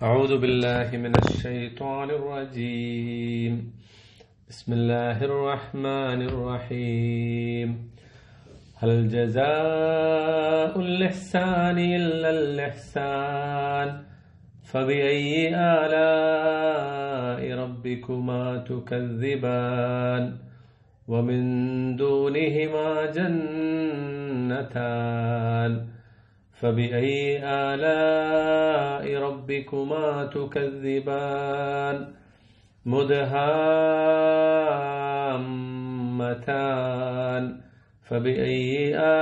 أعوذ بالله من الشيطان الرجيم. بسم الله الرحمن الرحيم. هل جزاء الإحسان إلا الإحسان فبأي آلاء ربكما تكذبان ومن دونهما جنتان فبأي آلاء ربكما تكذبان مدهامتان فبأي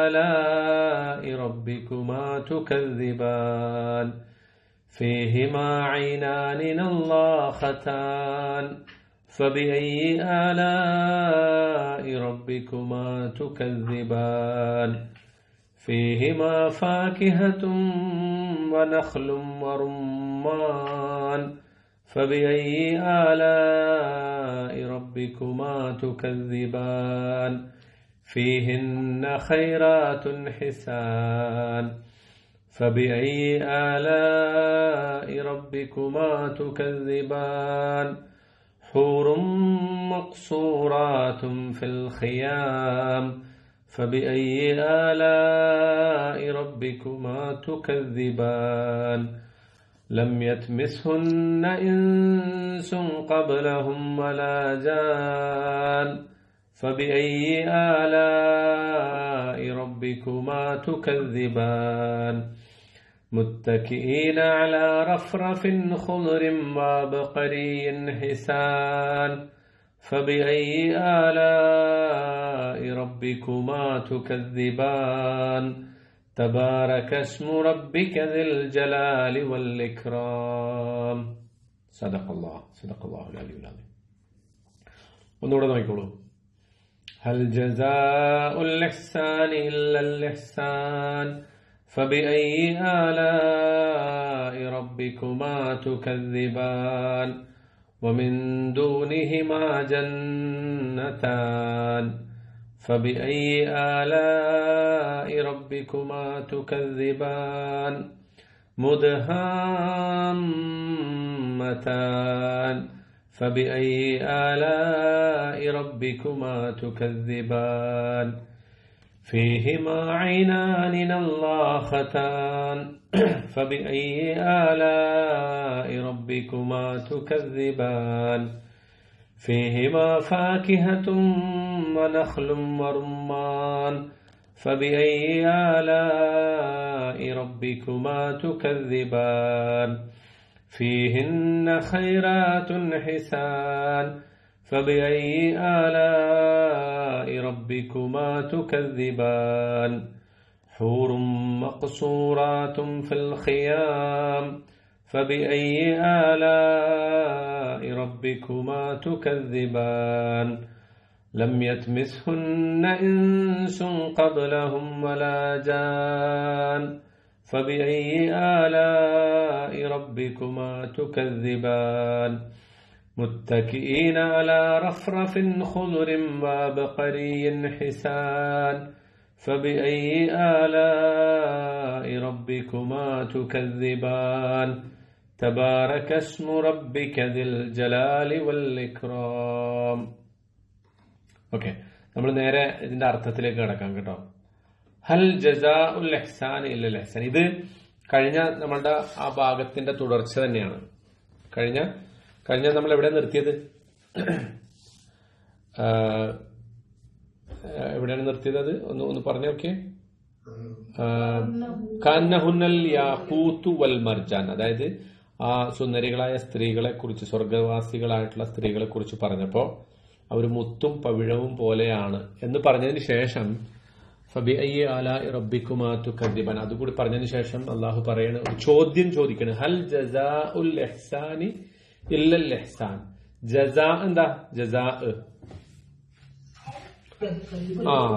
آلاء ربكما تكذبان فيهما عينان نضاختان فبأي آلاء ربكما تكذبان فيهما فاكهة ونخل ورمان فبأي آلاء ربكما تكذبان فيهن خيرات حسان فبأي آلاء ربكما تكذبان حور مقصورات في الخيام فبأي آلاء ربكما تكذبان لم يطمثهن إنس قبلهم ولا جان فبأي آلاء ربكما تكذبان متكئين على رفرف خضر وعبقري حسان فبأي آلاء ربكما تكذبان تبارك اسم ربك ذي الجلال والإكرام صدق الله العلي العظيم. ഒന്നുകൂടെ നോക്കിക്കോളൂ. هل جزاء الإحسان إلا الإحسان فبأي آلاء ربكما تكذبان ومن دونهما جنتان فبأي آلاء ربكما تكذبان مدهامتان فبأي آلاء ربكما تكذبان فيهما عينان نضاختان فبأي آلاء ربكما تكذبان فيهما فاكهة ونخل ورمان فبأي آلاء ربكما تكذبان فيهن خيرات حسان فبأي آلاء ربكما تكذبان حور مقصورات في الخيام فبأي آلاء ربكما تكذبان لم يطمثهن إنس قبلهم ولا جان فبأي آلاء ربكما تكذبان متكئين على رفرف خضر وعبقري حسان فبأي آلاء ربكما تكذبان تبارك اسم ربك ذي الجلال والإكرام. ഓക്കെ, നമ്മൾ നേരെ ഇതിന്റെ അർത്ഥത്തിലേക്ക് കിടക്കാം കേട്ടോ. ഹൽ ജസാഉൽ ഇഹ്സാൻ ഇല്ലൽ ഇഹ്സാൻ, ഇത് കഴിഞ്ഞ നമ്മളുടെ ആ ഭാഗത്തിന്റെ തുടർച്ച തന്നെയാണ്. കഴിഞ്ഞ നമ്മൾ എവിടെ നിർത്തിയത്? എവിടെയാണ് നിർത്തിയത്? അത് ഒന്ന് പറഞ്ഞു നോക്കിയേ. കാന്നഹുന്നൽ യാഖൂത്തു വൽ മർജാൻ, അതായത് ആ സുന്ദരികളായ സ്ത്രീകളെ കുറിച്ച്, സ്വർഗവാസികളായിട്ടുള്ള സ്ത്രീകളെ കുറിച്ച് പറഞ്ഞപ്പോ അവർ മുത്തും പവിഴവും പോലെയാണ് എന്ന് പറഞ്ഞതിന് ശേഷം ഫബിഅയ്യി ആലാഇ റബ്ബിക്കുമാ തുകദ്ദിബാൻ അതുകൂടി പറഞ്ഞതിന് ശേഷം അള്ളാഹു പറയണ ഒരു ചോദ്യം ചോദിക്കണം. ഹൽ ജസാഉൽ ഇഹ്സാനി ഇല്ലൽ ഇഹ്സാൻ. ജസാ എന്താ? ജസാ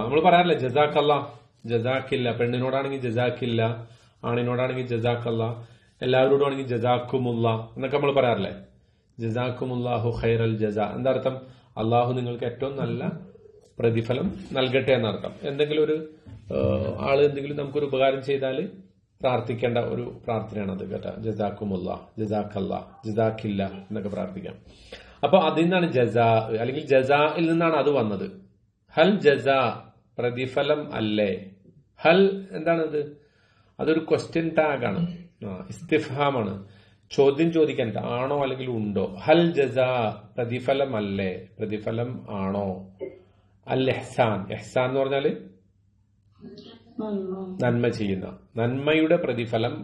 നമ്മൾ പറയാറില്ലേ ജസാക്കല്ല, ജസാക്കില്ല. പെണ്ണിനോടാണെങ്കിൽ ജസാക്കില്ല, ആണിനോടാണെങ്കിൽ ജസാക്കല്ല, എല്ലാവരോടും ആണെങ്കിൽ ജസാക്കുമുള്ള എന്നൊക്കെ നമ്മൾ പറയാറില്ലേ. ജസാക്കുമുല്ലാഹു ഖൈറൽ ജസാ, എന്താ അർത്ഥം? അള്ളാഹു നിങ്ങൾക്ക് ഏറ്റവും നല്ല പ്രതിഫലം നൽകട്ടെ എന്നർത്ഥം. എന്തെങ്കിലും ഒരു ആള് എന്തെങ്കിലും നമുക്കൊരു ഉപകാരം ചെയ്താൽ പ്രാർത്ഥിക്കേണ്ട ഒരു പ്രാർത്ഥനയാണത് കേട്ടോ. ജസാക്കുമുള്ള, ജസാക്കല്ല, ജസാക്കില്ല എന്നൊക്കെ പ്രാർത്ഥിക്കാം. അപ്പൊ അതിൽ നിന്നാണ് ജസാ, അല്ലെങ്കിൽ ജസായിൽ നിന്നാണ് അത് വന്നത്. ഹൽ ജസാ, പ്രതിഫലം അല്ലേ. ഹൽ എന്താണത്? അതൊരു ക്വസ്റ്റ്യൻ ടാഗ് ആണ്, ഇസ്തിഫ്ഹാമാണ്, ചോദ്യം ചോദിക്കാൻ, ആണോ അല്ലെങ്കിൽ ഉണ്ടോ. ഹൽ ജസാ, പ്രതിഫലം അല്ലേ, പ്രതിഫലം ആണോ. അൽ ഇഹ്സാൻ, ഇഹ്സാൻ എന്ന് പറഞ്ഞാല് നന്മ ചെയ്യുന്ന, നന്മയുടെ പ്രതിഫലം.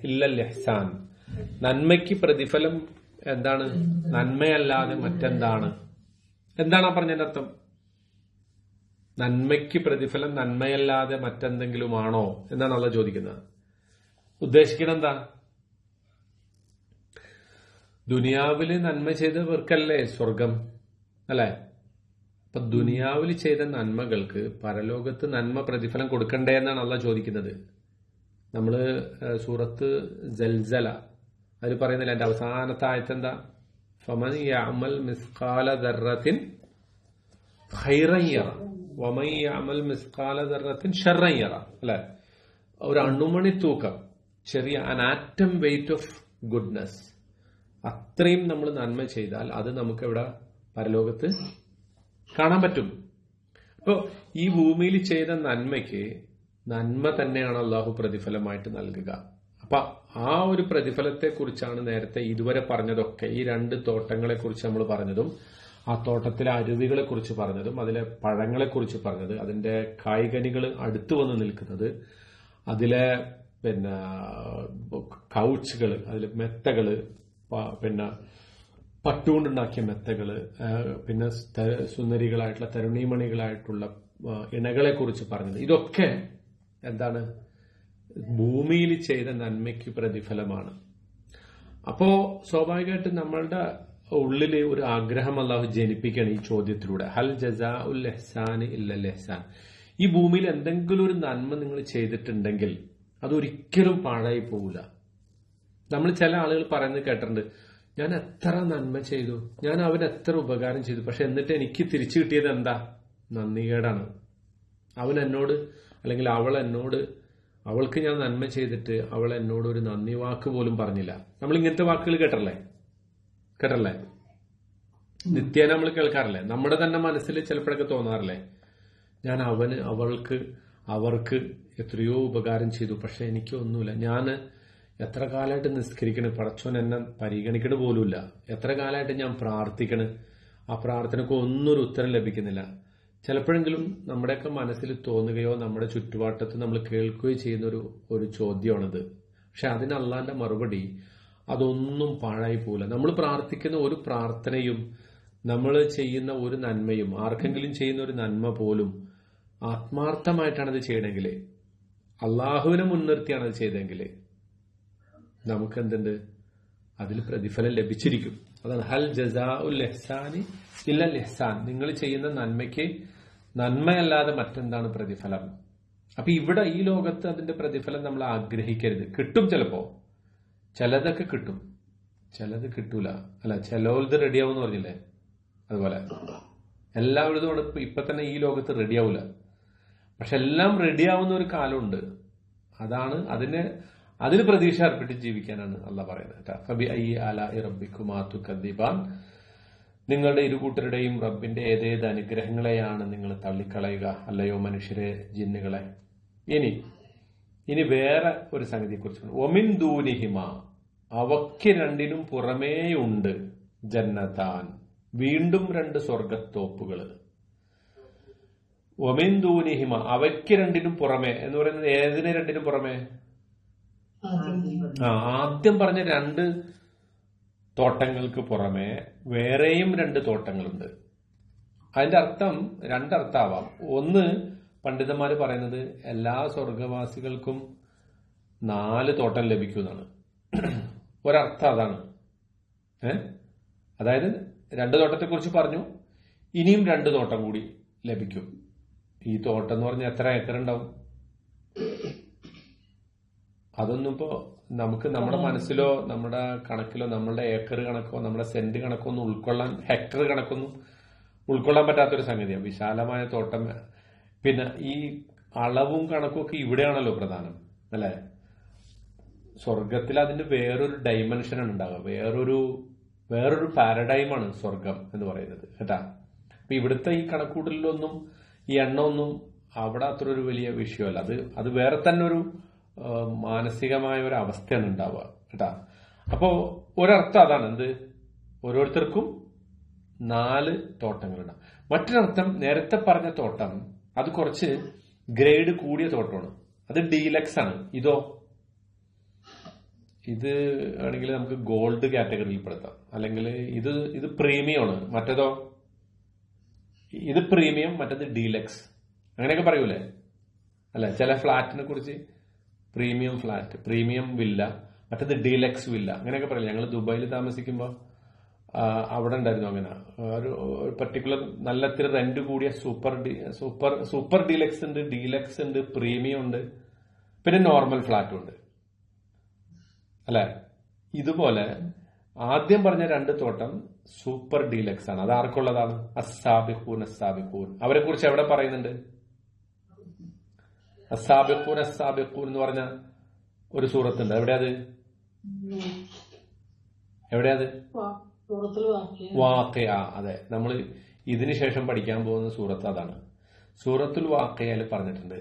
ഇല്ലൽ ഇഹ്സാൻ, നന്മയ്ക്ക് പ്രതിഫലം എന്താണ്? നന്മയല്ലാതെ മറ്റെന്താണ്? എന്താണ് ആ പറഞ്ഞതിന്റെ അർത്ഥം? നന്മയ്ക്ക് പ്രതിഫലം നന്മയല്ലാതെ മറ്റെന്തെങ്കിലുമാണോ എന്നാണ് അള്ളാഹ് ചോദിക്കുന്നത്. ഉദ്ദേശിക്കുന്നത് എന്താ? ദുനിയാവില് നന്മ ചെയ്തവർക്കല്ലേ സ്വർഗം, അല്ലെ? അപ്പൊ ദുനിയാവിൽ ചെയ്ത നന്മകൾക്ക് പരലോകത്ത് നന്മ പ്രതിഫലം കൊടുക്കണ്ടേ എന്നാണ് അള്ളാഹ് ചോദിക്കുന്നത്. നമ്മള് സൂറത്ത് ജൽസല അതിൽ പറയുന്നില്ല, എന്റെ അവസാനത്തെ ആയത്ത് എന്താ? ഫമൻ യഅമൽ മിസ്ഖാല ദർറത്തിൻ ഖൈറൻ യറ വമൻ യഅമൽ മിസ്ഖാല ദർറത്തിൻ ശർറൻ യറ, അല്ലെ? ഒരു അണുമണി തൂക്കം, ചെറിയ ആറ്റം വെയിറ്റ് ഓഫ് ഗുഡ്നസ്, അത്രയും നമ്മൾ നന്മ ചെയ്താൽ അത് നമുക്ക് ഇവിടെ പരലോകത്ത് കാണാൻ പറ്റും. അപ്പോ ഈ ഭൂമിയിൽ ചെയ്ത നന്മയ്ക്ക് നന്മ തന്നെയാണ് അള്ളാഹു പ്രതിഫലമായിട്ട് നൽകുക. അപ്പൊ ആ ഒരു പ്രതിഫലത്തെ കുറിച്ചാണ് നേരത്തെ ഇതുവരെ പറഞ്ഞതൊക്കെ. ഈ 2 തോട്ടങ്ങളെ കുറിച്ച് നമ്മൾ പറഞ്ഞതും, ആ തോട്ടത്തിലെ അരുവികളെ കുറിച്ച് പറഞ്ഞതും, അതിലെ പഴങ്ങളെ കുറിച്ച് പറഞ്ഞത്, അതിന്റെ കായ്കനികൾ അടുത്തു വന്ന് നിൽക്കുന്നത്, അതിലെ പിന്നെ കൗച്ചുകള്, അതിലെ മെത്തകള്, പിന്നെ പട്ടുകൊണ്ടുണ്ടാക്കിയ മെത്തകള്, പിന്നെ സുന്ദരികളായിട്ടുള്ള തരുണീമണികളായിട്ടുള്ള ഇണകളെ കുറിച്ച് പറഞ്ഞത്, ഇതൊക്കെ എന്താണ്? ഭൂമിയിൽ ചെയ്ത നന്മയ്ക്ക് പ്രതിഫലമാണ്. അപ്പോ സ്വാഭാവികമായിട്ടും നമ്മളുടെ ഉള്ളില് ഒരു ആഗ്രഹം അല്ലാഹു ജനിപ്പിക്കണം ഈ ചോദ്യത്തിലൂടെ. ഹൽ ജസാ ഉൽ ഇഹ്സാനി ഇല്ലൽ ഇഹ്സാൻ. ഈ ഭൂമിയിൽ എന്തെങ്കിലും ഒരു നന്മ നിങ്ങൾ ചെയ്തിട്ടുണ്ടെങ്കിൽ അതൊരിക്കലും പാഴായി പോവില്ല. നമ്മൾ ചില ആളുകൾ പറയുന്നത് കേട്ടിട്ടുണ്ട്, ഞാൻ എത്ര നന്മ ചെയ്തു, ഞാൻ അവന് എത്ര ഉപകാരം ചെയ്തു, പക്ഷെ എന്നിട്ട് എനിക്ക് തിരിച്ചു കിട്ടിയത് എന്താ? നന്ദികേടാണ്. അവൻ എന്നോട് അല്ലെങ്കിൽ അവൾ എന്നോട്, അവൾക്ക് ഞാൻ നന്മ ചെയ്തിട്ട് അവൾ എന്നോട് ഒരു നന്ദി വാക്ക് പോലും പറഞ്ഞില്ല. നമ്മൾ ഇങ്ങനത്തെ വാക്കുകൾ കേട്ടല്ലേ? നിത്യേന നമ്മൾ കേൾക്കാറില്ലേ? നമ്മുടെ തന്നെ മനസ്സിൽ ചിലപ്പോഴൊക്കെ തോന്നാറില്ലേ, ഞാൻ അവന്, അവർക്ക് എത്രയോ ഉപകാരം ചെയ്തു, പക്ഷെ എനിക്ക് ഒന്നുമില്ല. ഞാൻ എത്ര കാലമായിട്ട് നിസ്കരിക്കണ്, പടച്ചോൻ എന്നെ പരിഗണിക്കണ പോലുമില്ല. എത്ര കാലമായിട്ട് ഞാൻ പ്രാർത്ഥിക്കണ്, ആ പ്രാർത്ഥനക്ക് ഒന്നൊരു ഉത്തരം ലഭിക്കുന്നില്ല. ചിലപ്പോഴെങ്കിലും നമ്മുടെയൊക്കെ മനസ്സിൽ തോന്നുകയോ നമ്മുടെ ചുറ്റുപാട്ടത്ത് നമ്മൾ കേൾക്കുകയോ ചെയ്യുന്ന ഒരു ചോദ്യമാണിത്. പക്ഷെ അതിന് അള്ളാന്റെ മറുപടി, അതൊന്നും പാഴായി പോവില്ല. നമ്മൾ പ്രാർത്ഥിക്കുന്ന ഒരു പ്രാർത്ഥനയും, നമ്മൾ ചെയ്യുന്ന ഒരു നന്മയും, ആർക്കെങ്കിലും ചെയ്യുന്ന ഒരു നന്മ പോലും ആത്മാർത്ഥമായിട്ടാണ് അത് ചെയ്യണമെങ്കിൽ, അള്ളാഹുവിനെ മുൻനിർത്തിയാണ് അത് ചെയ്തെങ്കിൽ നമുക്ക് എന്തുണ്ട്? അതിൽ പ്രതിഫലം ലഭിച്ചിരിക്കും. അതാണ് ഹൽ ജസാ ഉൽ ഇഹ്സാനി ഇല്ലൽ ഇഹ്സാൻ. നിങ്ങൾ ചെയ്യുന്ന നന്മയ്ക്ക് നന്മയല്ലാതെ മറ്റെന്താണ് പ്രതിഫലം? അപ്പൊ ഇവിടെ ഈ ലോകത്ത് അതിന്റെ പ്രതിഫലം നമ്മൾ ആഗ്രഹിക്കരുത്. കിട്ടും, ചിലപ്പോ ചിലതൊക്കെ കിട്ടും, ചിലത് കിട്ടൂല, അല്ല ചിലത് റെഡിയാവും എന്ന് പറഞ്ഞില്ലേ, അതുപോലെ എല്ലാവരും ഇപ്പൊ തന്നെ ഈ ലോകത്ത് റെഡിയാവൂല. പക്ഷെ എല്ലാം റെഡിയാവുന്ന ഒരു കാലമുണ്ട്. അതാണ് അതിന് പ്രതീക്ഷ അർപ്പിട്ട് ജീവിക്കാനാണ് അള്ളാഹ് പറയുന്നത്. നിങ്ങളുടെ ഇരുകൂട്ടരുടെയും റബ്ബിന്റെ ഏതേത് അനുഗ്രഹങ്ങളെയാണ് നിങ്ങൾ തള്ളിക്കളയുക, അല്ലയോ മനുഷ്യരെ, ജിന്നുകളെ. ഇനി വേറെ ഒരു സംഗതിയെ കുറിച്ചാണ്. ഒമിൻ ദൂനിഹിമ, അവയ്ക്ക് രണ്ടിനും പുറമേയുണ്ട് ജന്നതാൻ, വീണ്ടും 2 സ്വർഗത്തോപ്പുകള്. ഒമിൻ ദൂനിഹിമ, അവയ്ക്ക് രണ്ടിനും പുറമെ എന്ന് പറയുന്നത് ഏതിന് രണ്ടിനും പുറമെ? ആദ്യം പറഞ്ഞ 2 തോട്ടങ്ങൾക്ക് പുറമെ വേറെയും 2 തോട്ടങ്ങളുണ്ട്. അതിന്റെ അർത്ഥം 2 അർത്ഥമാവാം. ഒന്ന്, പണ്ഡിതന്മാര് പറയുന്നത് എല്ലാ സ്വർഗവാസികൾക്കും 4 തോട്ടം ലഭിക്കും എന്നാണ്. ഒരർത്ഥം അതാണ്. അതായത് 2 തോട്ടത്തെ കുറിച്ച് പറഞ്ഞു, ഇനിയും 2 തോട്ടം കൂടി ലഭിക്കും. ഈ തോട്ടം എന്ന് പറഞ്ഞാൽ എത്ര ഏക്കർ ഉണ്ടാവും? അതൊന്നും ഇപ്പോ നമുക്ക് നമ്മുടെ മനസ്സിലോ നമ്മുടെ കണക്കിലോ നമ്മളുടെ ഏക്കർ കണക്കോ നമ്മുടെ സെന്റ് കണക്കോ ഒന്നും ഉൾക്കൊള്ളാൻ, ഹെക്ടർ കണക്കൊന്നും ഉൾക്കൊള്ളാൻ പറ്റാത്തൊരു സംഗതിയാണ് വിശാലമായ തോട്ടം. പിന്നെ ഈ അളവും കണക്കും ഒക്കെ ഇവിടെയാണല്ലോ പ്രധാനം, അല്ലെ? സ്വർഗത്തിൽ അതിന് വേറൊരു ഡൈമെൻഷനാണ് ഉണ്ടാവുക, വേറൊരു പാരഡൈമാണ് സ്വർഗം എന്ന് പറയുന്നത് കേട്ടാ. അപ്പൊ ഇവിടുത്തെ ഈ കണക്കൂട്ടലിലൊന്നും ഈ എണ്ണമൊന്നും അവിടെ അത്ര ഒരു വലിയ വിഷയമല്ല. അത് വേറെ തന്നെ ഒരു മാനസികമായ ഒരു അവസ്ഥയാണ് ഉണ്ടാവുക കേട്ടാ. അപ്പോ ഒരർത്ഥം അതാണ്, എന്ത്, ഓരോരുത്തർക്കും 4 തോട്ടങ്ങളുണ്ടാവും. മറ്റൊരർത്ഥം നേരത്തെ പറഞ്ഞ തോട്ടം അത് കുറച്ച് ഗ്രേഡ് കൂടിയ തോട്ടമാണ്, അത് ഡീലക്സ് ആണ്. ഇത് ആണെങ്കിൽ നമുക്ക് ഗോൾഡ് കാറ്റഗറിയിൽ പെടുത്താം, അല്ലെങ്കിൽ ഇത് പ്രീമിയം ആണ്, മറ്റേതോ ഇത് പ്രീമിയം, മറ്റേത് ഡീലക്സ്, അങ്ങനെയൊക്കെ പറയൂലേ അല്ലെ. ചില ഫ്ലാറ്റിനെ കുറിച്ച് പ്രീമിയം ഫ്ലാറ്റ്, പ്രീമിയം വില്ല, മറ്റേത് ഡീലക്സ് വില്ല, അങ്ങനെയൊക്കെ പറയില്ല. ഞങ്ങൾ ദുബായിൽ താമസിക്കുമ്പോൾ അവിടെ ഉണ്ടായിരുന്നു അങ്ങനെ ഒരു പർട്ടിക്കുലർ നല്ല ഇത്തിരി റെന്റ് കൂടിയ സൂപ്പർ ഡീലക്സ് ഉണ്ട്, ഡീലക്സ് ഉണ്ട്, പ്രീമിയം ഉണ്ട്, പിന്നെ നോർമൽ ഫ്ലാറ്റും ഉണ്ട് അല്ലെ. ഇതുപോലെ ആദ്യം പറഞ്ഞ 2 തോട്ടം സൂപ്പർ ഡീലക്സ് ആണ്. അത് ആർക്കുള്ളതാണ്? അസ്സാബിഖൂൻ. അവരെ കുറിച്ച് എവിടെ പറയുന്നുണ്ട്? അസ്സാബിഖൂൻ എന്ന് പറഞ്ഞ ഒരു സൂറത്തുണ്ട്. എവിടെയത്? വാഖിഅ. അതെ, നമ്മൾ ഇതിനു ശേഷം പഠിക്കാൻ പോകുന്ന സൂറത്ത് അതാണ്. സൂറത്തുൽ വാഖിഅയിൽ പറഞ്ഞിട്ടുണ്ട്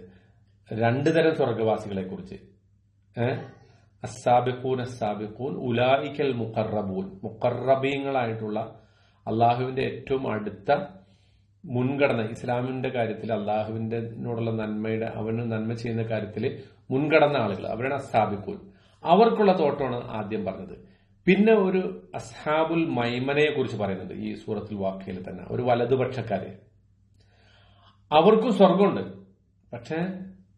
2 തരം സ്വർഗവാസികളെ കുറിച്ച്. അസ്സാബിഖൂൻ ഉലായിക്കൽ മുഖറബൂൻ, മുഖറബീങ്ങളായിട്ടുള്ള അള്ളാഹുവിന്റെ ഏറ്റവും അടുത്ത മുൻഗണന, ഇസ്ലാമിന്റെ കാര്യത്തിൽ അള്ളാഹുവിനോടുള്ള നന്മയുടെ, അവന് നന്മ ചെയ്യുന്ന കാര്യത്തിൽ മുൻഗണന ആളുകൾ, അവരാണ് അസ്സാബിഖൂൻ. അവർക്കുള്ള തോട്ടമാണ് ആദ്യം പറഞ്ഞത്. പിന്നെ ഒരു അസ്ഹാബുൽ മൈമനയെ കുറിച്ച് പറയുന്നുണ്ട് ഈ സൂറത്തുൽ വാഖിയയിൽ തന്നെ, ഒരു വലതുപക്ഷക്കാര്. അവർക്കും സ്വർഗമുണ്ട്, പക്ഷെ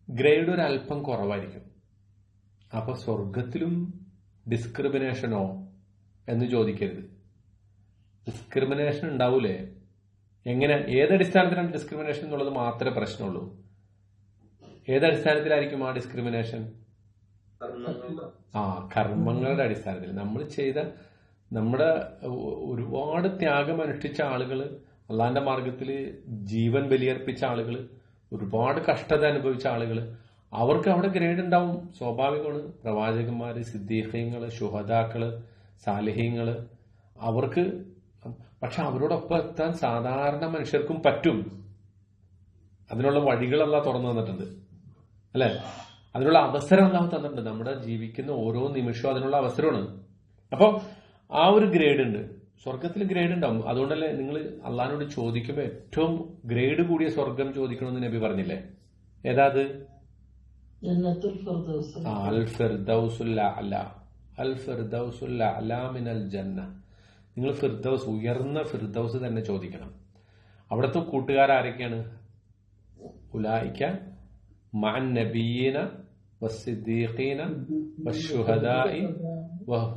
ഗ്രേഡ് ഒരു അല്പം കുറവായിരിക്കും. അപ്പൊ സ്വർഗത്തിലും ഡിസ്ക്രിമിനേഷനോ എന്ന് ചോദിക്കരുത്. ഡിസ്ക്രിമിനേഷൻ ഉണ്ടാവൂലേ? എങ്ങനെ, ഏതടിസ്ഥാനത്തിലാണ് ഡിസ്ക്രിമിനേഷൻ എന്നുള്ളത് മാത്രമേ പ്രശ്നമുള്ളൂ. ഏതടിസ്ഥാനത്തിലായിരിക്കും ആ ഡിസ്ക്രിമിനേഷൻ? കർമ്മങ്ങളുടെ അടിസ്ഥാനത്തിൽ. നമ്മൾ ചെയ്ത, നമ്മുടെ ഒരുപാട് ത്യാഗം അനുഷ്ഠിച്ച ആളുകൾ, അള്ളാന്റെ മാർഗത്തിൽ ജീവൻ ബലിയർപ്പിച്ച ആളുകൾ, ഒരുപാട് കഷ്ടത അനുഭവിച്ച ആളുകൾ, അവർക്ക് അവിടെ ഗ്രേഡ് ഉണ്ടാവും, സ്വാഭാവികമാണ്. പ്രവാചകന്മാര്, സിദ്ദീഖീങ്ങള്, ശുഹദാക്കള്, സാലിഹീങ്ങള്, അവർക്ക്. പക്ഷെ അവരോടൊപ്പം എത്താൻ സാധാരണ മനുഷ്യർക്കും പറ്റും. അതിനുള്ള വഴികളെല്ലാം തുറന്നു തന്നിട്ടുണ്ട് അല്ലെ, അതിനുള്ള അവസരം എല്ലാം തന്നിട്ടുണ്ട്. നമ്മുടെ ജീവിക്കുന്ന ഓരോ നിമിഷവും അതിനുള്ള അവസരമാണ്. അപ്പൊ ആ ഒരു ഗ്രേഡ് ഉണ്ട്, സ്വർഗത്തിൽ ഗ്രേഡ് ഉണ്ടാവും. അതുകൊണ്ടല്ലേ നിങ്ങൾ അള്ളാഹിനോട് ചോദിക്കുമ്പോൾ ഏറ്റവും ഗ്രേഡ് കൂടിയ സ്വർഗം ചോദിക്കണമെന്ന് നബി പറഞ്ഞില്ലേ? ഏതാത്? അൽ ഫിർദൗസുൽ അഅ്ല മിനൽ ജന്ന. നിങ്ങൾ ഫിർദൗസ്, ഉയർന്ന ഫിർദൗസ് തന്നെ ചോദിക്കണം. അവിടുത്തെ കൂട്ടുകാരാരൊക്കെയാണ്? ഉലൈക മഅൻ നബിയ്യീന വസ്സിദ്ദീഖീന വശുഹദാഇ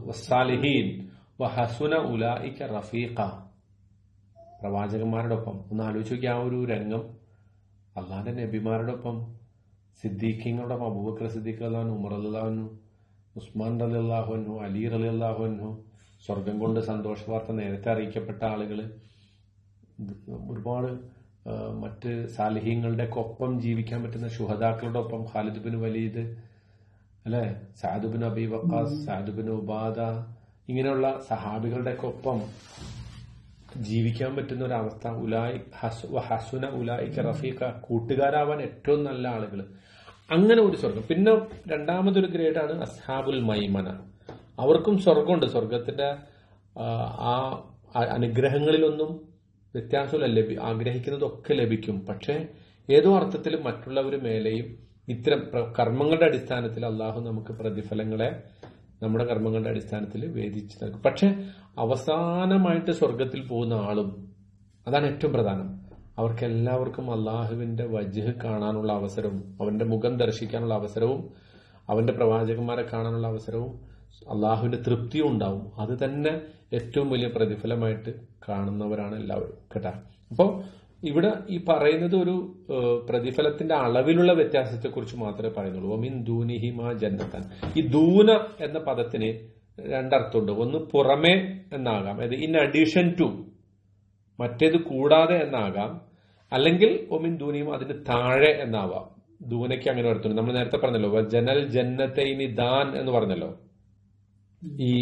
വസ്സാലിഹീൻ വഹസുന ഉലൈക റഫീഖ. പ്രവാചകന്മാരോടൊപ്പം ഒന്ന് ആലോചിച്ച് നോക്കിയ ആ ഒരു രംഗം. അള്ളാന്റെ നബിമാരോടൊപ്പം, സിദ്ദീഖീങ്ങളോടൊപ്പം, അബൂബക്കർ സിദ്ദീഖ് റളിയല്ലാഹു അൻഹു, ഉമർ റളിയല്ലാഹു അൻഹു, ഉസ്മാൻ റളിയല്ലാഹു അൻഹു, അലി റളിയല്ലാഹു അൻഹു, സ്വർഗം കൊണ്ട് സന്തോഷ വാർത്ത നേരത്തെ അറിയിക്കപ്പെട്ട ആളുകൾ, ഒരുപാട് മറ്റ് സാലിഹീങ്ങളുടെ ഒപ്പം ജീവിക്കാൻ പറ്റുന്ന ശുഹദാക്കളുടെ ഒപ്പം, ഖാലിദ് ബിൻ വലീദ് അല്ലെ, Saad bin Abi Waqqas, Saad bin Ubada, ഇങ്ങനെയുള്ള സഹാബികളുടെ ഒപ്പം ജീവിക്കാൻ പറ്റുന്ന ഒരു അവസ്ഥ. ഹസുന ഉലൈക റഫീഖ, കൂട്ടുകാരാവാൻ ഏറ്റവും നല്ല ആളുകൾ, അങ്ങനെ ഒരു സ്വർഗം. പിന്നെ രണ്ടാമതൊരു ഗ്രേഡാണ് അസ്ഹാബുൽ മൈമന. അവർക്കും സ്വർഗമുണ്ട്. സ്വർഗത്തിന്റെ ആ അനുഗ്രഹങ്ങളിലൊന്നും വ്യത്യാസമില്ല, ആഗ്രഹിക്കുന്നതൊക്കെ ലഭിക്കും. പക്ഷെ ഏതോ അർത്ഥത്തിൽ മറ്റുള്ളവർ മേലെയും ഇത്തരം കർമ്മങ്ങളുടെ അടിസ്ഥാനത്തിൽ അള്ളാഹു നമുക്ക് പ്രതിഫലങ്ങളെ നമ്മുടെ കർമ്മങ്ങളുടെ അടിസ്ഥാനത്തിൽ വേദിച്ചു നൽകും. പക്ഷെ അവസാനമായിട്ട് സ്വർഗത്തിൽ പോകുന്ന ആളും, അതാണ് ഏറ്റവും പ്രധാനം, അവർക്കെല്ലാവർക്കും അള്ളാഹുവിന്റെ വജ്ഹ് കാണാനുള്ള അവസരവും, അവന്റെ മുഖം ദർശിക്കാനുള്ള അവസരവും, അവന്റെ പ്രവാചകന്മാരെ കാണാനുള്ള അവസരവും, അള്ളാഹുവിന്റെ തൃപ്തിയും ഉണ്ടാവും. അത് തന്നെ ഏറ്റവും വലിയ പ്രതിഫലമായിട്ട് കാണുന്നവരാണ് എല്ലാവരും കേട്ടാ. അപ്പോ ഇവിടെ ഈ പറയുന്നത് ഒരു പ്രതിഫലത്തിന്റെ അളവിലുള്ള വ്യത്യാസത്തെക്കുറിച്ച് മാത്രമേ പറയുന്നുള്ളൂ. ഒമിൻ ദൂനിഹിമാ ജന്നത്താൻ. ഈ ദൂന എന്ന പദത്തിന് രണ്ടർത്ഥമുണ്ട്. ഒന്ന് പുറമേ എന്നാകാം, അതായത് ഇൻ അഡീഷൻ ടു, മറ്റേത് കൂടാതെ എന്നാകാം. അല്ലെങ്കിൽ ഒമിൻ ദൂനിഹിമ അതിന് താഴെ എന്നാവാം. ദൂനയ്ക്ക് അങ്ങനെ വരുത്തുന്നു. നമ്മൾ നേരത്തെ പറഞ്ഞല്ലോ ജനൽ ജന്നത്തൈനി ദാൻ എന്ന് പറഞ്ഞല്ലോ. ഈ